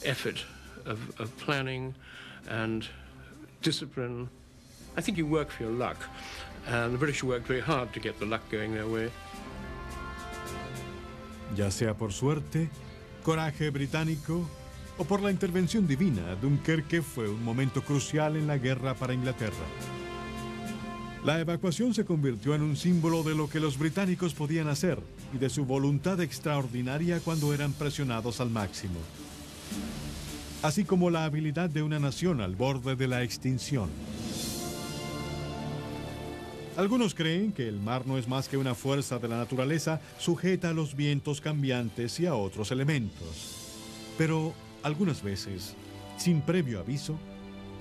effort of planning and discipline. I think you work for your luck, and the British worked very hard to get the luck going their way. Ya sea por suerte, coraje británico o por la intervención divina, Dunkerque fue un momento crucial en la guerra para Inglaterra. La evacuación se convirtió en un símbolo de lo que los británicos podían hacer y de su voluntad extraordinaria cuando eran presionados al máximo, así como la habilidad de una nación al borde de la extinción. Algunos creen que el mar no es más que una fuerza de la naturaleza sujeta a los vientos cambiantes y a otros elementos. Pero algunas veces, sin previo aviso,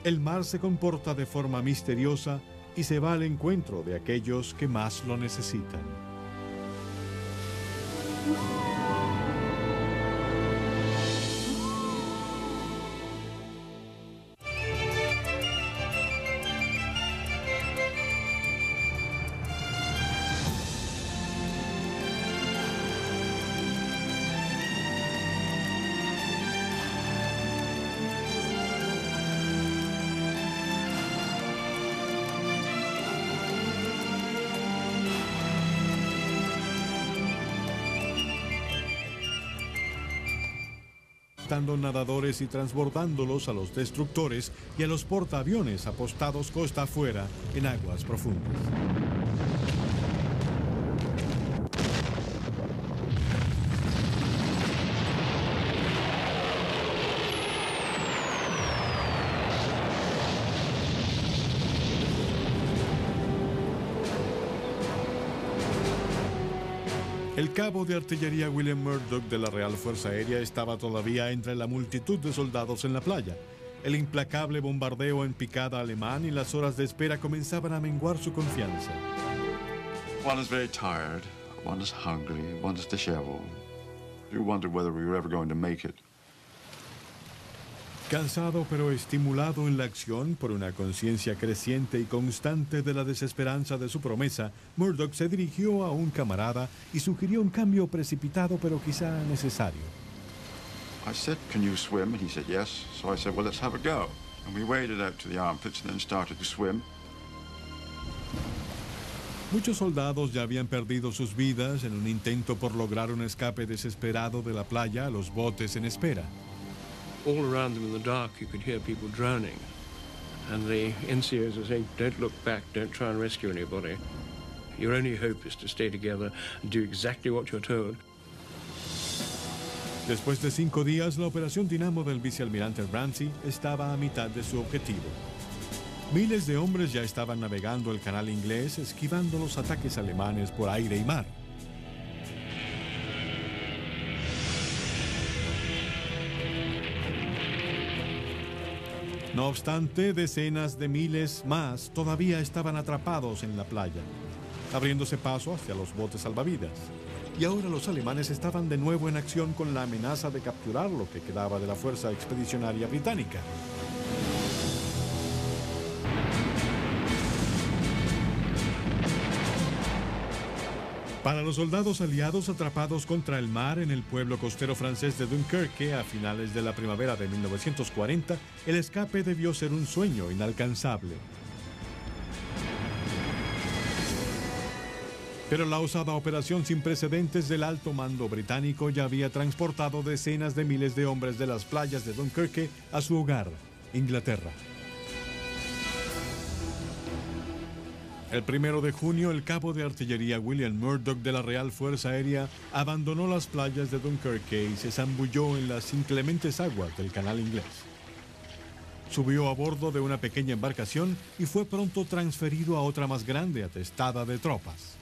el mar se comporta de forma misteriosa y se va al encuentro de aquellos que más lo necesitan. Nadadores y transbordándolos a los destructores y a los portaaviones apostados costa afuera en aguas profundas. El cabo de artillería William Murdoch de la Real Fuerza Aérea estaba todavía entre la multitud de soldados en la playa. El implacable bombardeo en picada alemán y las horas de espera comenzaban a menguar su confianza. One is very tired, one is hungry, one is disheveled. You wondered whether we were ever going to make it. Cansado pero estimulado en la acción por una conciencia creciente y constante de la desesperanza de su promesa, Murdoch se dirigió a un camarada y sugirió un cambio precipitado pero quizá necesario. I said, "Can you swim?" And he said, "Yes." So I said, "Well, let's have a go." And we waded out to the armpits and then started to swim. Muchos soldados ya habían perdido sus vidas en un intento por lograr un escape desesperado de la playa a los botes en espera. All around them in the dark, you could hear people drowning. And the NCOs are saying, don't look back, don't try and rescue anybody. Your only hope is to stay together and do exactly what you're told. Después de 5 días, la operación Dinamo del vicealmirante Ramsey estaba a mitad de su objetivo. Miles de hombres ya estaban navegando el canal inglés, esquivando los ataques alemanes por aire y mar. No obstante, decenas de miles más todavía estaban atrapados en la playa, abriéndose paso hacia los botes salvavidas. Y ahora los alemanes estaban de nuevo en acción con la amenaza de capturar lo que quedaba de la Fuerza Expedicionaria Británica. Para los soldados aliados atrapados contra el mar en el pueblo costero francés de Dunkerque a finales de la primavera de 1940, el escape debió ser un sueño inalcanzable. Pero la osada operación sin precedentes del alto mando británico ya había transportado decenas de miles de hombres de las playas de Dunkerque a su hogar, Inglaterra. El 1 de junio, el cabo de artillería William Murdoch de la Real Fuerza Aérea abandonó las playas de Dunkerque y se zambulló en las inclementes aguas del canal inglés. Subió a bordo de una pequeña embarcación y fue pronto transferido a otra más grande atestada de tropas.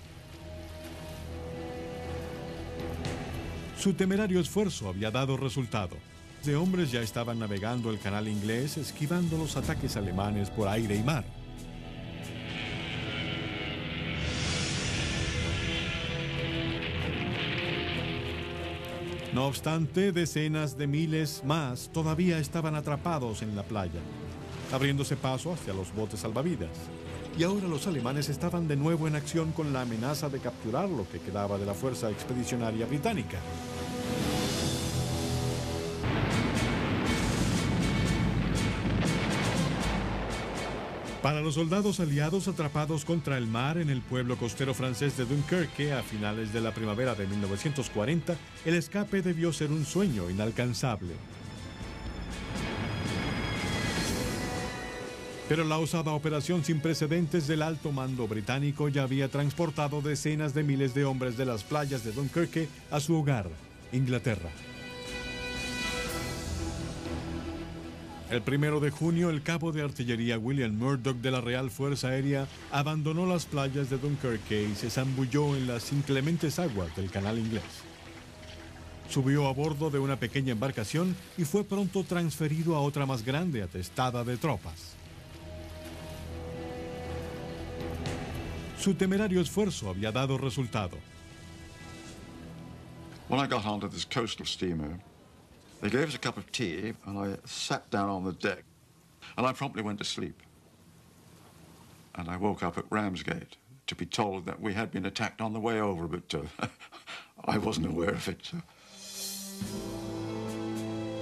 Su temerario esfuerzo había dado resultado. De hombres ya estaban navegando el canal inglés, esquivando los ataques alemanes por aire y mar. No obstante, decenas de miles más todavía estaban atrapados en la playa, abriéndose paso hacia los botes salvavidas. Y ahora los alemanes estaban de nuevo en acción con la amenaza de capturar lo que quedaba de la Fuerza Expedicionaria Británica. Para los soldados aliados atrapados contra el mar en el pueblo costero francés de Dunkerque a finales de la primavera de 1940, el escape debió ser un sueño inalcanzable. Pero la osada operación sin precedentes del alto mando británico ya había transportado decenas de miles de hombres de las playas de Dunkerque a su hogar, Inglaterra. El 1 de junio, el cabo de artillería William Murdoch de la Real Fuerza Aérea abandonó las playas de Dunkerque y se zambulló en las inclementes aguas del canal inglés. Subió a bordo de una pequeña embarcación y fue pronto transferido a otra más grande atestada de tropas. Su temerario esfuerzo había dado resultado. When I got onto this coastal steamer, they gave us a cup of tea, and I sat down on the deck, and I promptly went to sleep. And I woke up at Ramsgate to be told that we had been attacked on the way over, but I wasn't aware of it. So.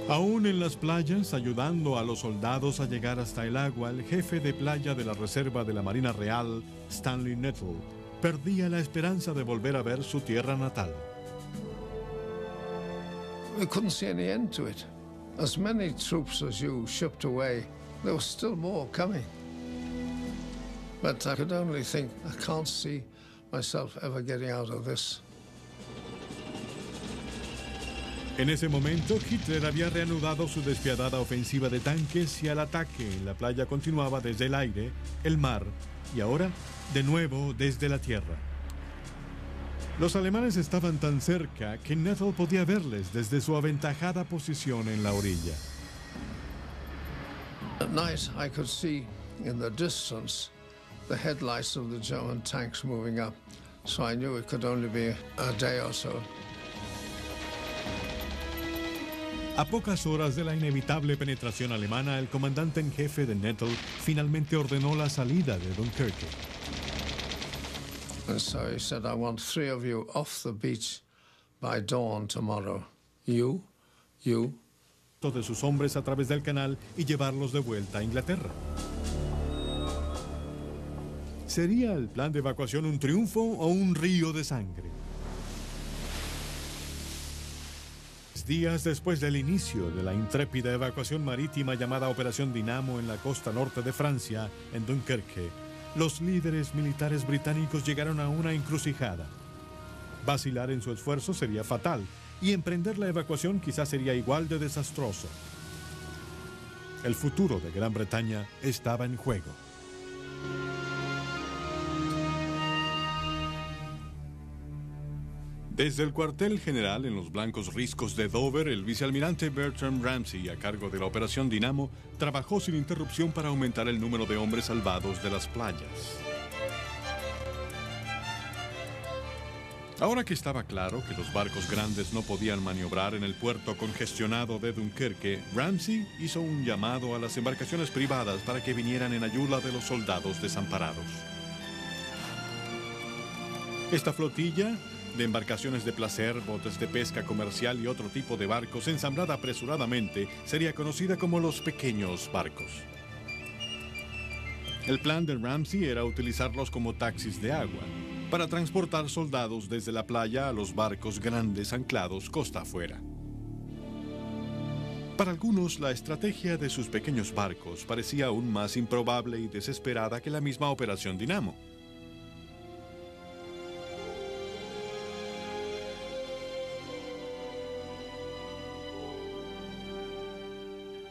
Aún en las playas, ayudando a los soldados a llegar hasta el agua, el jefe de playa de la Reserva de la Marina Real, Stanley Nettle, perdía la esperanza de volver a ver su tierra natal. We couldn't see any end to it. As many troops as you shipped away, there was still more coming. But I could only think, I can't see myself ever getting out of this. En ese momento, Hitler había reanudado su despiadada ofensiva de tanques y el ataque en la playa continuaba desde el aire, el mar y ahora, de nuevo, desde la tierra. Los alemanes estaban tan cerca que Nethel podía verles desde su aventajada posición en la orilla. At night, I could see in the distance the headlights of the German tanks moving up, so I knew it could only be a day or so. A pocas horas de la inevitable penetración alemana, el comandante en jefe de Nethel finalmente ordenó la salida de Dunkerque. And so he said, I want 3 of you off the beach by dawn tomorrow. You, De sus hombres a través del canal y llevarlos de vuelta a Inglaterra. ¿Sería el plan de evacuación un triunfo o un río de sangre? Días después del inicio de la intrépida evacuación marítima llamada Operación Dinamo en la costa norte de Francia, en Dunkerque, los líderes militares británicos llegaron a una encrucijada. Vacilar en su esfuerzo sería fatal, y emprender la evacuación quizás sería igual de desastroso. El futuro de Gran Bretaña estaba en juego. Desde el cuartel general en los blancos riscos de Dover, el vicealmirante Bertram Ramsay, a cargo de la Operación Dinamo, trabajó sin interrupción para aumentar el número de hombres salvados de las playas. Ahora que estaba claro que los barcos grandes no podían maniobrar en el puerto congestionado de Dunkerque, Ramsay hizo un llamado a las embarcaciones privadas para que vinieran en ayuda de los soldados desamparados. Esta flotilla de embarcaciones de placer, botes de pesca comercial y otro tipo de barcos ensamblada apresuradamente sería conocida como los pequeños barcos. El plan de Ramsay era utilizarlos como taxis de agua para transportar soldados desde la playa a los barcos grandes anclados costa afuera. Para algunos, la estrategia de sus pequeños barcos parecía aún más improbable y desesperada que la misma Operación Dinamo.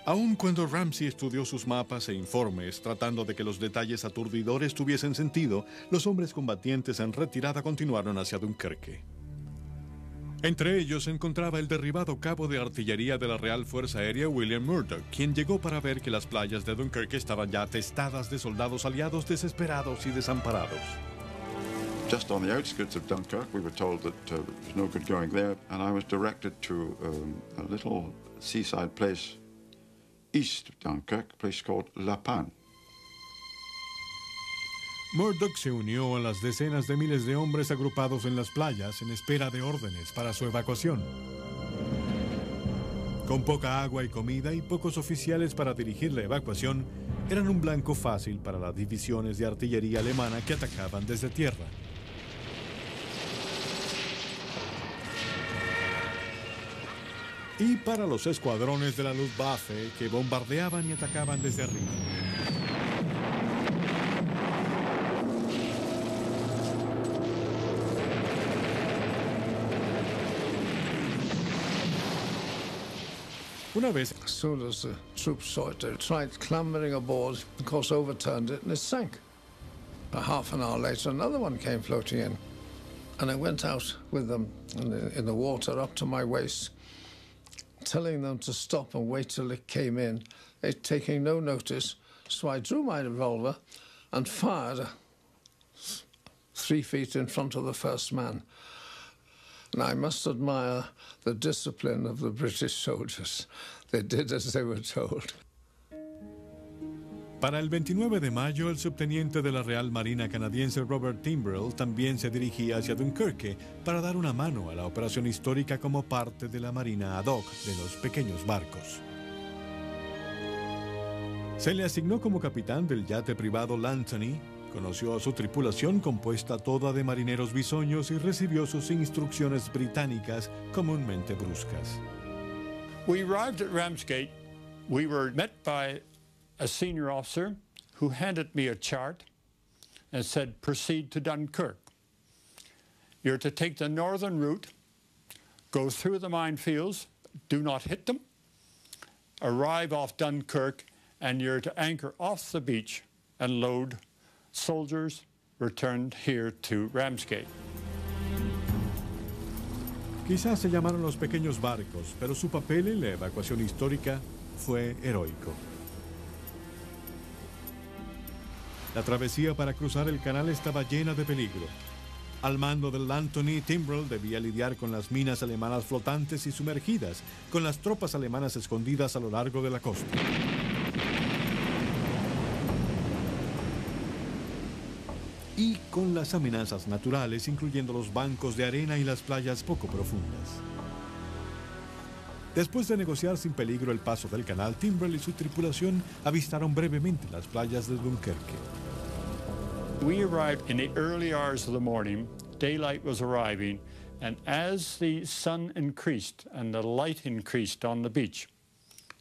Aun cuando Ramsay estudió sus mapas e informes tratando de que los detalles aturdidores tuviesen sentido, los hombres combatientes en retirada continuaron hacia Dunkerque. Entre ellos se encontraba el derribado cabo de artillería de la Real Fuerza Aérea William Murdoch, quien llegó para ver que las playas de Dunkerque estaban ya atestadas de soldados aliados desesperados y desamparados. Just on the outskirts of Dunkirk, we were told that there was no good going there, and I was directed to a little seaside place east of Dunkirk, a place called La Panne. Murdoch se unió a las decenas de miles de hombres agrupados en las playas en espera de órdenes para su evacuación. Con poca agua y comida y pocos oficiales para dirigir la evacuación, eran un blanco fácil para las divisiones de artillería alemana que atacaban desde tierra. Y para los escuadrones de la Luftwaffe que bombardeaban y atacaban desde arriba. Una vez, As soon as the troops saw it, they tried clambering aboard, of course overturned it and it sank. About half an hour later, another one came floating in. And I went out with them in the water up to my waist, telling them to stop and wait till it came in, taking no notice. So I drew my revolver and fired 3 feet in front of the first man. And I must admire the discipline of the British soldiers. They did as they were told. Para el 29 de mayo, el subteniente de la Real Marina canadiense Robert Timbrell también se dirigía hacia Dunkerque para dar una mano a la operación histórica como parte de la Marina ad hoc de los pequeños barcos. Se le asignó como capitán del yate privado L'Anthony, conoció a su tripulación compuesta toda de marineros bisoños y recibió sus instrucciones británicas comúnmente bruscas. We arrived at Ramsgate. We were met by a senior officer who handed me a chart and said, proceed to Dunkirk. You're to take the northern route, go through the minefields, do not hit them, arrive off Dunkirk, and you're to anchor off the beach and load soldiers returned here to Ramsgate. Quizás se llamaron los pequeños barcos, pero su papel en la evacuación histórica fue heroico. La travesía para cruzar el canal estaba llena de peligro. Al mando del Anthony, Timbrell debía lidiar con las minas alemanas flotantes y sumergidas, con las tropas alemanas escondidas a lo largo de la costa. Y con las amenazas naturales, incluyendo los bancos de arena y las playas poco profundas. Después de negociar sin peligro el paso del canal, Timbrell y su tripulación avistaron brevemente las playas de Dunkerque. We arrived in the early hours of the morning. Daylight was arriving, and as the sun increased and the light increased on the beach,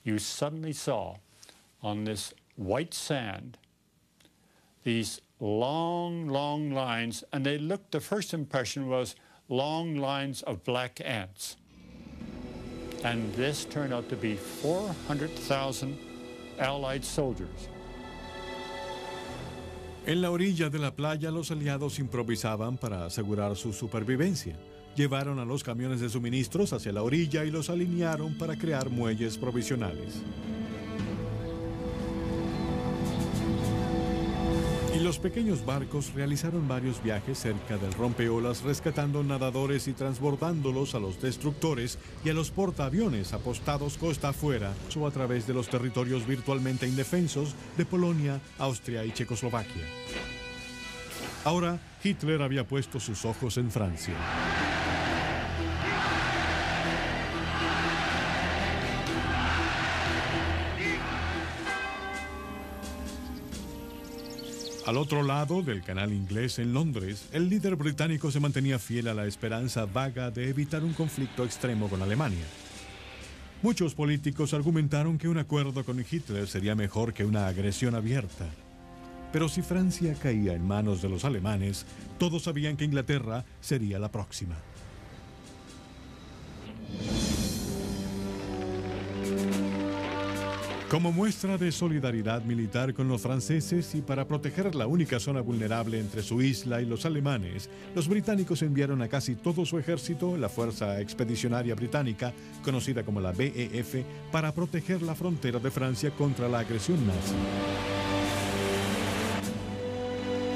you suddenly saw on this white sand these long, long lines, and they looked, the first impression was long lines of black ants. And this turned out to be 400,000 Allied soldiers. En la orilla de la playa, los aliados improvisaban para asegurar su supervivencia. Llevaron a los camiones de suministros hacia la orilla y los alinearon para crear muelles provisionales. Y los pequeños barcos realizaron varios viajes cerca del rompeolas, rescatando nadadores y transbordándolos a los destructores y a los portaaviones apostados costa afuera o a través de los territorios virtualmente indefensos de Polonia, Austria y Checoslovaquia. Ahora, Hitler había puesto sus ojos en Francia. Al otro lado del canal inglés, en Londres, el líder británico se mantenía fiel a la esperanza vaga de evitar un conflicto extremo con Alemania. Muchos políticos argumentaron que un acuerdo con Hitler sería mejor que una agresión abierta. Pero si Francia caía en manos de los alemanes, todos sabían que Inglaterra sería la próxima. Como muestra de solidaridad militar con los franceses y para proteger la única zona vulnerable entre su isla y los alemanes, los británicos enviaron a casi todo su ejército, la Fuerza Expedicionaria Británica, conocida como la BEF, para proteger la frontera de Francia contra la agresión nazi.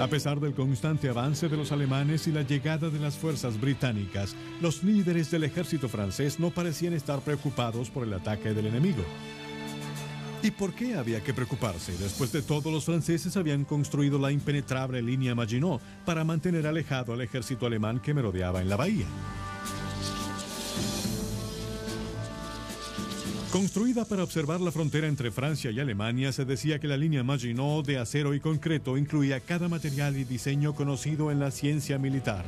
A pesar del constante avance de los alemanes y la llegada de las fuerzas británicas, los líderes del ejército francés no parecían estar preocupados por el ataque del enemigo. ¿Y por qué había que preocuparse? Después de todo, los franceses habían construido la impenetrable línea Maginot para mantener alejado al ejército alemán que merodeaba en la bahía. Construida para observar la frontera entre Francia y Alemania, se decía que la línea Maginot de acero y concreto incluía cada material y diseño conocido en la ciencia militar.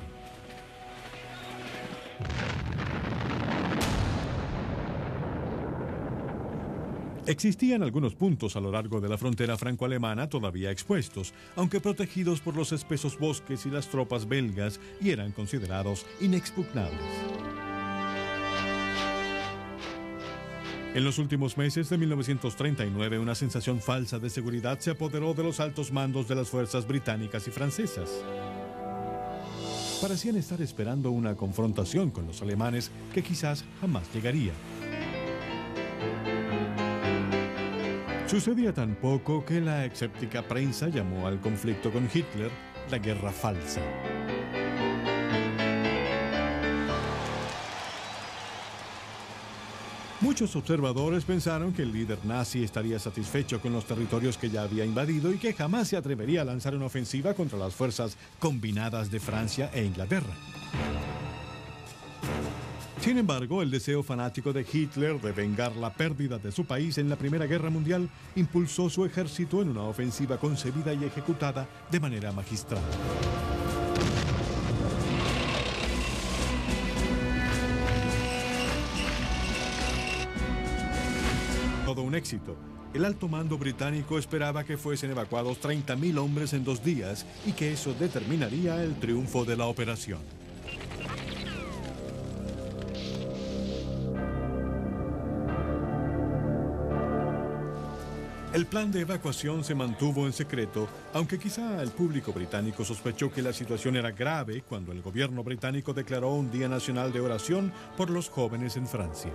Existían algunos puntos a lo largo de la frontera franco-alemana todavía expuestos, aunque protegidos por los espesos bosques y las tropas belgas, y eran considerados inexpugnables. En los últimos meses de 1939, una sensación falsa de seguridad se apoderó de los altos mandos de las fuerzas británicas y francesas. Parecían estar esperando una confrontación con los alemanes que quizás jamás llegaría. Sucedía tan poco que la escéptica prensa llamó al conflicto con Hitler la guerra falsa. Muchos observadores pensaron que el líder nazi estaría satisfecho con los territorios que ya había invadido y que jamás se atrevería a lanzar una ofensiva contra las fuerzas combinadas de Francia e Inglaterra. Sin embargo, el deseo fanático de Hitler de vengar la pérdida de su país en la Primera Guerra Mundial impulsó su ejército en una ofensiva concebida y ejecutada de manera magistral. Todo un éxito. El alto mando británico esperaba que fuesen evacuados 30.000 hombres en 2 días y que eso determinaría el triunfo de la operación. El plan de evacuación se mantuvo en secreto, aunque quizá el público británico sospechó que la situación era grave cuando el gobierno británico declaró un Día Nacional de Oración por los jóvenes en Francia.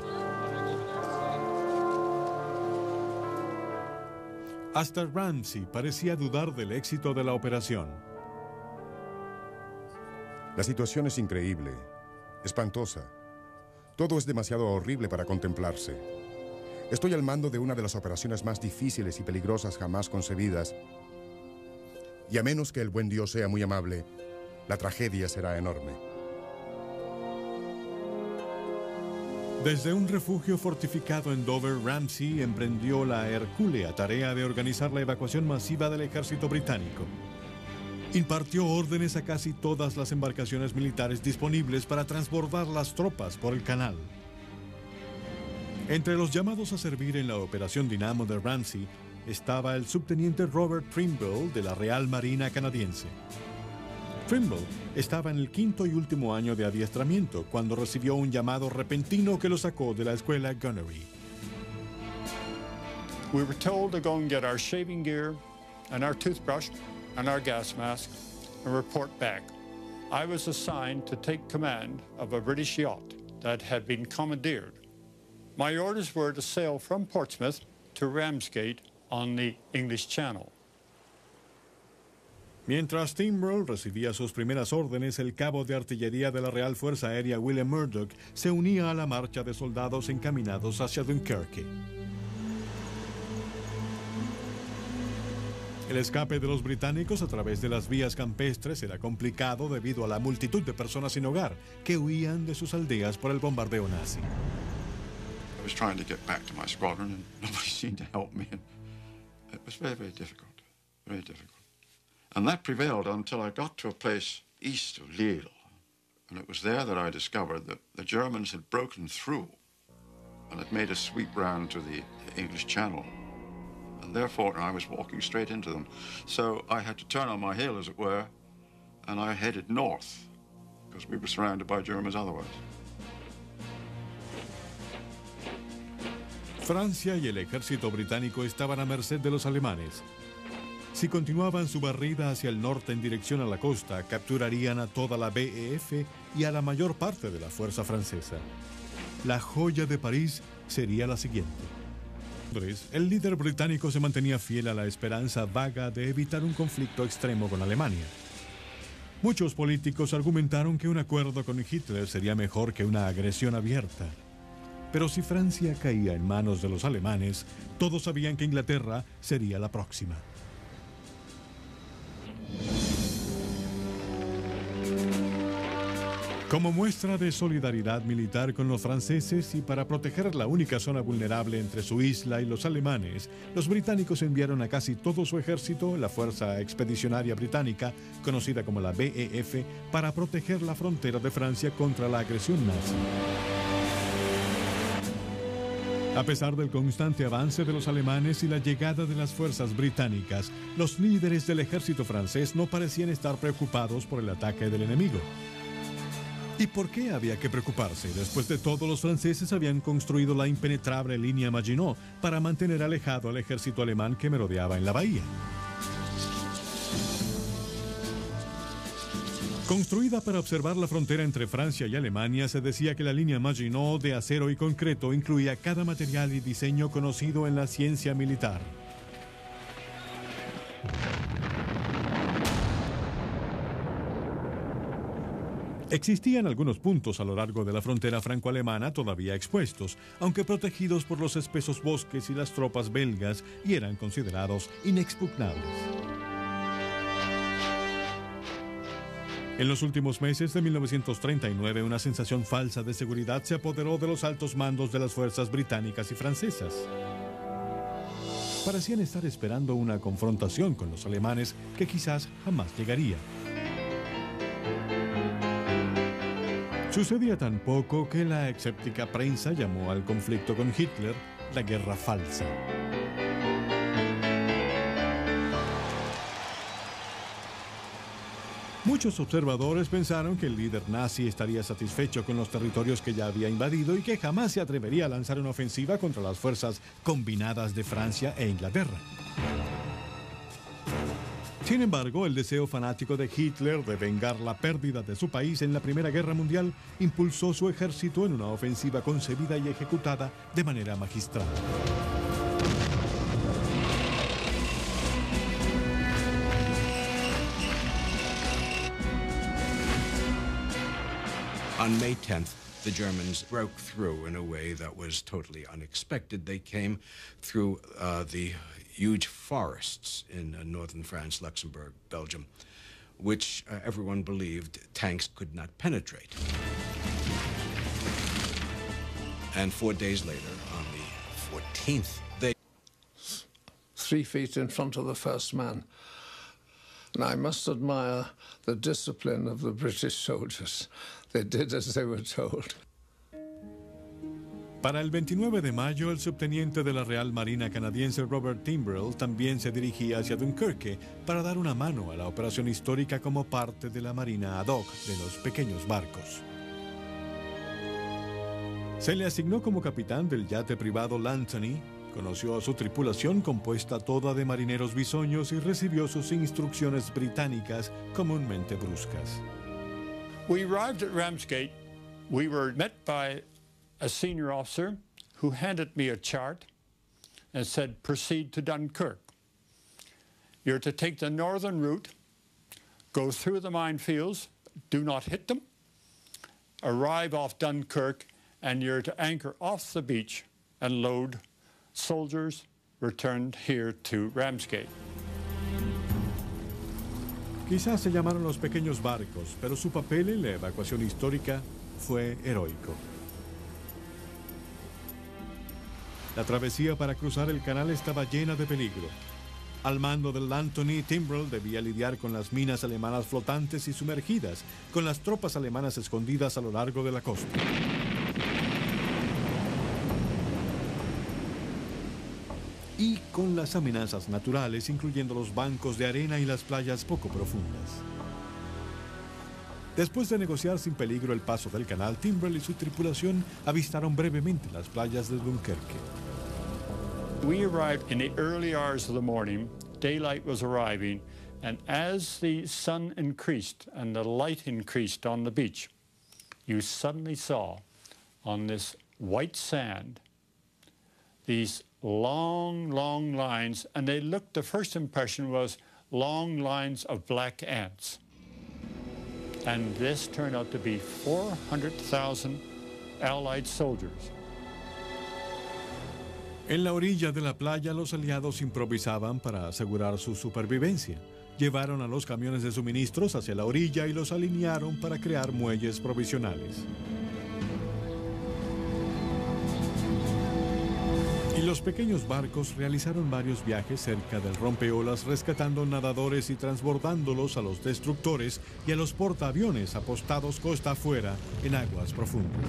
Hasta Ramsay parecía dudar del éxito de la operación. La situación es increíble, espantosa. Todo es demasiado horrible para contemplarse. Estoy al mando de una de las operaciones más difíciles y peligrosas jamás concebidas. Y a menos que el buen Dios sea muy amable, la tragedia será enorme. Desde un refugio fortificado en Dover, Ramsay emprendió la hercúlea tarea de organizar la evacuación masiva del ejército británico. Impartió órdenes a casi todas las embarcaciones militares disponibles para transbordar las tropas por el canal. Entre los llamados a servir en la Operación Dinamo de Ramsay estaba el subteniente Robert Trimble de la Real Marina canadiense. Trimble estaba en el quinto y último año de adiestramiento cuando recibió un llamado repentino que lo sacó de la escuela Gunnery. We were told to go and get our shaving gear and our toothbrush and our gas mask and report back. I was assigned to take command of a British yacht that had been commandeered. My orders were to sail from Portsmouth to Ramsgate on the English Channel. Mientras Trimble recibía sus primeras órdenes, el cabo de artillería de la Real Fuerza Aérea William Murdoch se unía a la marcha de soldados encaminados hacia Dunkerque. El escape de los británicos a través de las vías campestres era complicado debido a la multitud de personas sin hogar que huían de sus aldeas por el bombardeo nazi. I was trying to get back to my squadron and nobody seemed to help me. And it was very, very difficult, very difficult. And that prevailed until I got to a place east of Lille. And it was there that I discovered that the Germans had broken through and had made a sweep round to the English Channel. And therefore, I was walking straight into them. So I had to turn on my heel, as it were, and I headed north because we were surrounded by Germans otherwise. Francia y el ejército británico estaban a merced de los alemanes. Si continuaban su barrida hacia el norte en dirección a la costa, capturarían a toda la BEF y a la mayor parte de la fuerza francesa. La joya de París sería la siguiente. El líder británico se mantenía fiel a la esperanza vaga de evitar un conflicto extremo con Alemania. Muchos políticos argumentaron que un acuerdo con Hitler sería mejor que una agresión abierta. Pero si Francia caía en manos de los alemanes, todos sabían que Inglaterra sería la próxima. Como muestra de solidaridad militar con los franceses y para proteger la única zona vulnerable entre su isla y los alemanes, los británicos enviaron a casi todo su ejército, la Fuerza Expedicionaria Británica, conocida como la BEF, para proteger la frontera de Francia contra la agresión nazi. A pesar del constante avance de los alemanes y la llegada de las fuerzas británicas, los líderes del ejército francés no parecían estar preocupados por el ataque del enemigo. ¿Y por qué había que preocuparse? Después de todo, los franceses habían construido la impenetrable línea Maginot para mantener alejado al ejército alemán que merodeaba en la bahía. Construida para observar la frontera entre Francia y Alemania, se decía que la línea Maginot de acero y concreto incluía cada material y diseño conocido en la ciencia militar. Existían algunos puntos a lo largo de la frontera franco-alemana todavía expuestos, aunque protegidos por los espesos bosques y las tropas belgas, y eran considerados inexpugnables. En los últimos meses de 1939, una sensación falsa de seguridad se apoderó de los altos mandos de las fuerzas británicas y francesas. Parecían estar esperando una confrontación con los alemanes que quizás jamás llegaría. Sucedía tan poco que la escéptica prensa llamó al conflicto con Hitler la guerra falsa. Muchos observadores pensaron que el líder nazi estaría satisfecho con los territorios que ya había invadido y que jamás se atrevería a lanzar una ofensiva contra las fuerzas combinadas de Francia e Inglaterra. Sin embargo, el deseo fanático de Hitler de vengar la pérdida de su país en la Primera Guerra Mundial impulsó su ejército en una ofensiva concebida y ejecutada de manera magistral. On May 10th, the Germans broke through in a way that was totally unexpected. They came through the huge forests in northern France, Luxembourg, Belgium, which everyone believed tanks could not penetrate. And 4 days later, on the 14th, they... 3 feet in front of the first man. And I must admire the discipline of the British soldiers. They did as they were told. Para el 29 de mayo, el subteniente de la Real Marina canadiense Robert Timbrell también se dirigía hacia Dunkerque para dar una mano a la operación histórica como parte de la Marina ad hoc de los pequeños barcos. Se le asignó como capitán del yate privado L'Anthony, conoció a su tripulación compuesta toda de marineros bisoños y recibió sus instrucciones británicas comúnmente bruscas. We arrived at Ramsgate. We were met by a senior officer who handed me a chart and said, proceed to Dunkirk. You're to take the northern route, go through the minefields, do not hit them, arrive off Dunkirk, and you're to anchor off the beach and load soldiers returned here to Ramsgate. Quizás se llamaron los pequeños barcos, pero su papel en la evacuación histórica fue heroico. La travesía para cruzar el canal estaba llena de peligro. Al mando del Anthony, Timbrell debía lidiar con las minas alemanas flotantes y sumergidas, con las tropas alemanas escondidas a lo largo de la costa. Y con las amenazas naturales, incluyendo los bancos de arena y las playas poco profundas. Después de negociar sin peligro el paso del canal, Timbrell y su tripulación avistaron brevemente las playas de Dunkerque. We arrived in the early hours of the morning. Daylight was arriving, and as the sun increased and the light increased on the beach, you suddenly saw on this white sand these long, long lines, and they looked, the first impression was long lines of black ants. And this turned out to be 400,000 Allied soldiers. En la orilla de la playa, los aliados improvisaban para asegurar su supervivencia. Llevaron a los camiones de suministros hacia la orilla y los alinearon para crear muelles provisionales. Y los pequeños barcos realizaron varios viajes cerca del rompeolas, rescatando nadadores y transbordándolos a los destructores y a los portaaviones apostados costa afuera en aguas profundas.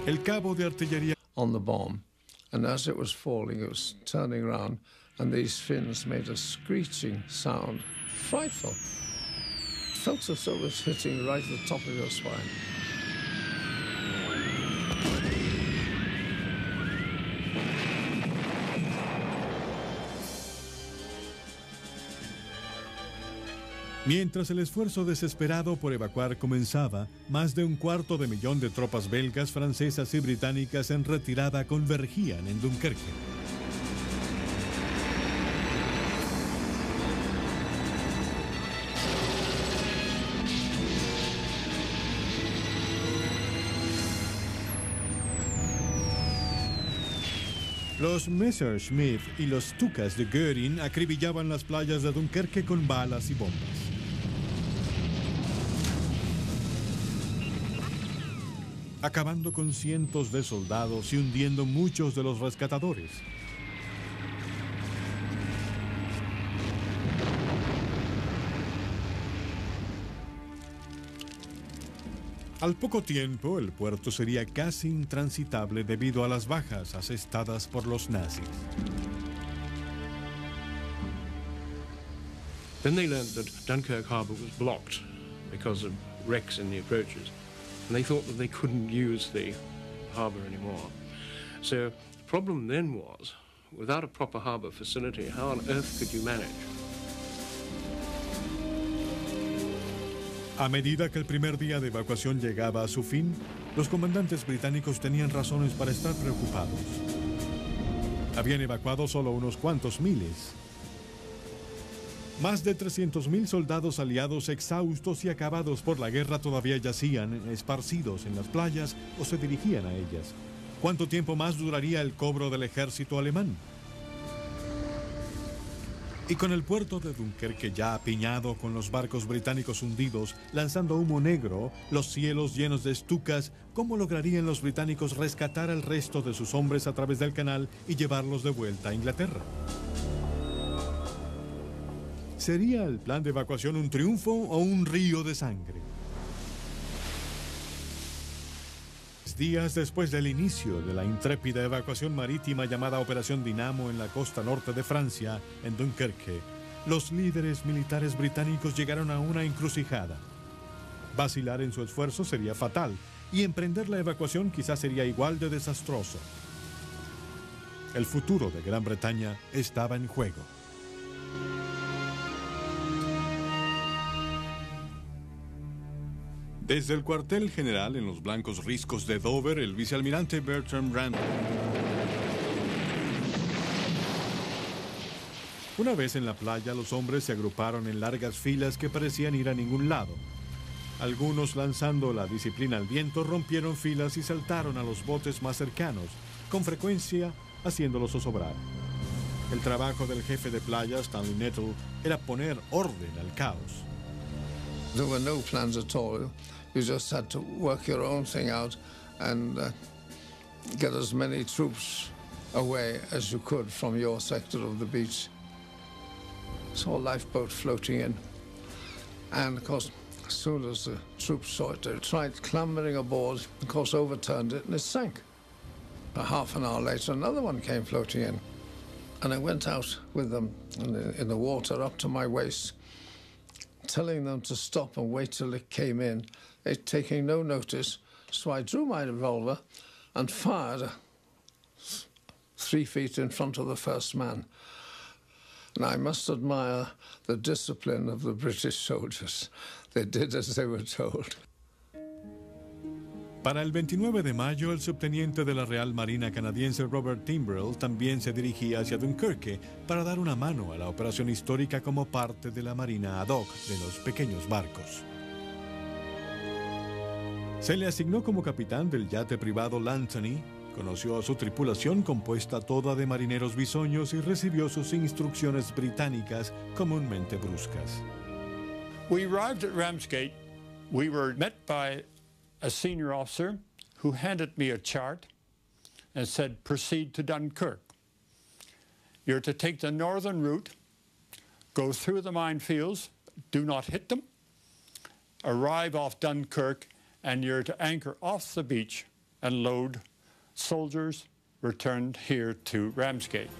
El cabo de artillería on the bomb, and as it was falling, it was turning around, and these fins made a screeching sound. Frightful. It felt as though it was hitting right at the top of your spine. Mientras el esfuerzo desesperado por evacuar comenzaba, más de 250,000 de tropas belgas, francesas y británicas en retirada convergían en Dunkerque. Los Messerschmitt y los Stukas de Göring acribillaban las playas de Dunkerque con balas y bombas. Acabando con cientos de soldados y hundiendo muchos de los rescatadores. Al poco tiempo, el puerto sería casi intransitable debido a las bajas asestadas por los nazis. Then they learned that Dunkirk harbour was blocked because of wrecks in the approaches, and they thought that they couldn't use the harbour anymore. So the problem then was, without a proper harbour facility, how on earth could you manage? A medida que el primer día de evacuación llegaba a su fin, los comandantes británicos tenían razones para estar preocupados. Habían evacuado solo unos cuantos miles. Más de 300.000 soldados aliados exhaustos y acabados por la guerra todavía yacían esparcidos en las playas o se dirigían a ellas. ¿Cuánto tiempo más duraría el cobro del ejército alemán? Y con el puerto de Dunkerque ya apiñado con los barcos británicos hundidos, lanzando humo negro, los cielos llenos de estucas, ¿cómo lograrían los británicos rescatar al resto de sus hombres a través del canal y llevarlos de vuelta a Inglaterra? ¿Sería el plan de evacuación un triunfo o un río de sangre? Días después del inicio de la intrépida evacuación marítima llamada Operación Dinamo en la costa norte de Francia, en Dunkerque, los líderes militares británicos llegaron a una encrucijada. Vacilar en su esfuerzo sería fatal y emprender la evacuación quizás sería igual de desastroso. El futuro de Gran Bretaña estaba en juego. Desde el cuartel general en los blancos riscos de Dover, el vicealmirante Bertram Randall. Una vez en la playa, los hombres se agruparon en largas filas que parecían ir a ningún lado. Algunos, lanzando la disciplina al viento, rompieron filas y saltaron a los botes más cercanos, con frecuencia haciéndolos zozobrar. El trabajo del jefe de playa, Stanley Nettle, era poner orden al caos. There were no plans at all. You just had to work your own thing out and get as many troops away as you could from your sector of the beach. Saw a lifeboat floating in. And, of course, as soon as the troops saw it, they tried clambering aboard, of course, overturned it, and it sank. About half an hour later, another one came floating in. And I went out with them in the water up to my waist, telling them to stop and wait till it came in, taking no notice. So I drew my revolver and fired 3 feet in front of the first man. And I must admire the discipline of the British soldiers. They did as they were told. Para el 29 de mayo, el subteniente de la Real Marina canadiense Robert Timbrell también se dirigía hacia Dunkerque para dar una mano a la operación histórica como parte de la Marina ad hoc de los pequeños barcos. Se le asignó como capitán del yate privado L'Anthony, conoció a su tripulación compuesta toda de marineros bisoños y recibió sus instrucciones británicas comúnmente bruscas. We arrived at Ramsgate. We were met by a senior officer who handed me a chart and said, proceed to Dunkirk. You're to take the northern route, go through the minefields, do not hit them, arrive off Dunkirk, and you're to anchor off the beach and load soldiers returned here to Ramsgate.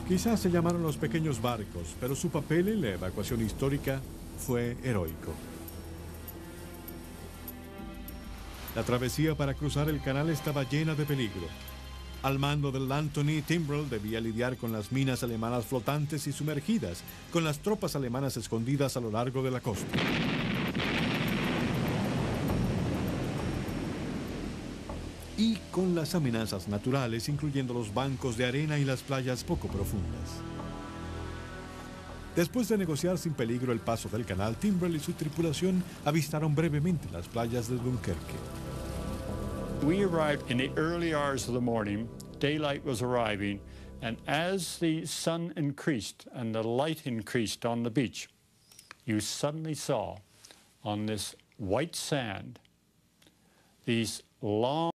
Quizás se llamaron los pequeños barcos, pero su papel en la evacuación histórica fue heroico. La travesía para cruzar el canal estaba llena de peligro. Al mando del Anthony, Timbrell debía lidiar con las minas alemanas flotantes y sumergidas, con las tropas alemanas escondidas a lo largo de la costa. Y con las amenazas naturales, incluyendo los bancos de arena y las playas poco profundas. Después de negociar sin peligro el paso del canal, Timbrell y su tripulación avistaron brevemente las playas de Dunkerque. We arrived in the early hours of the morning. Daylight was arriving, and as the sun increased and the light increased on the beach, you suddenly saw on this white sand these long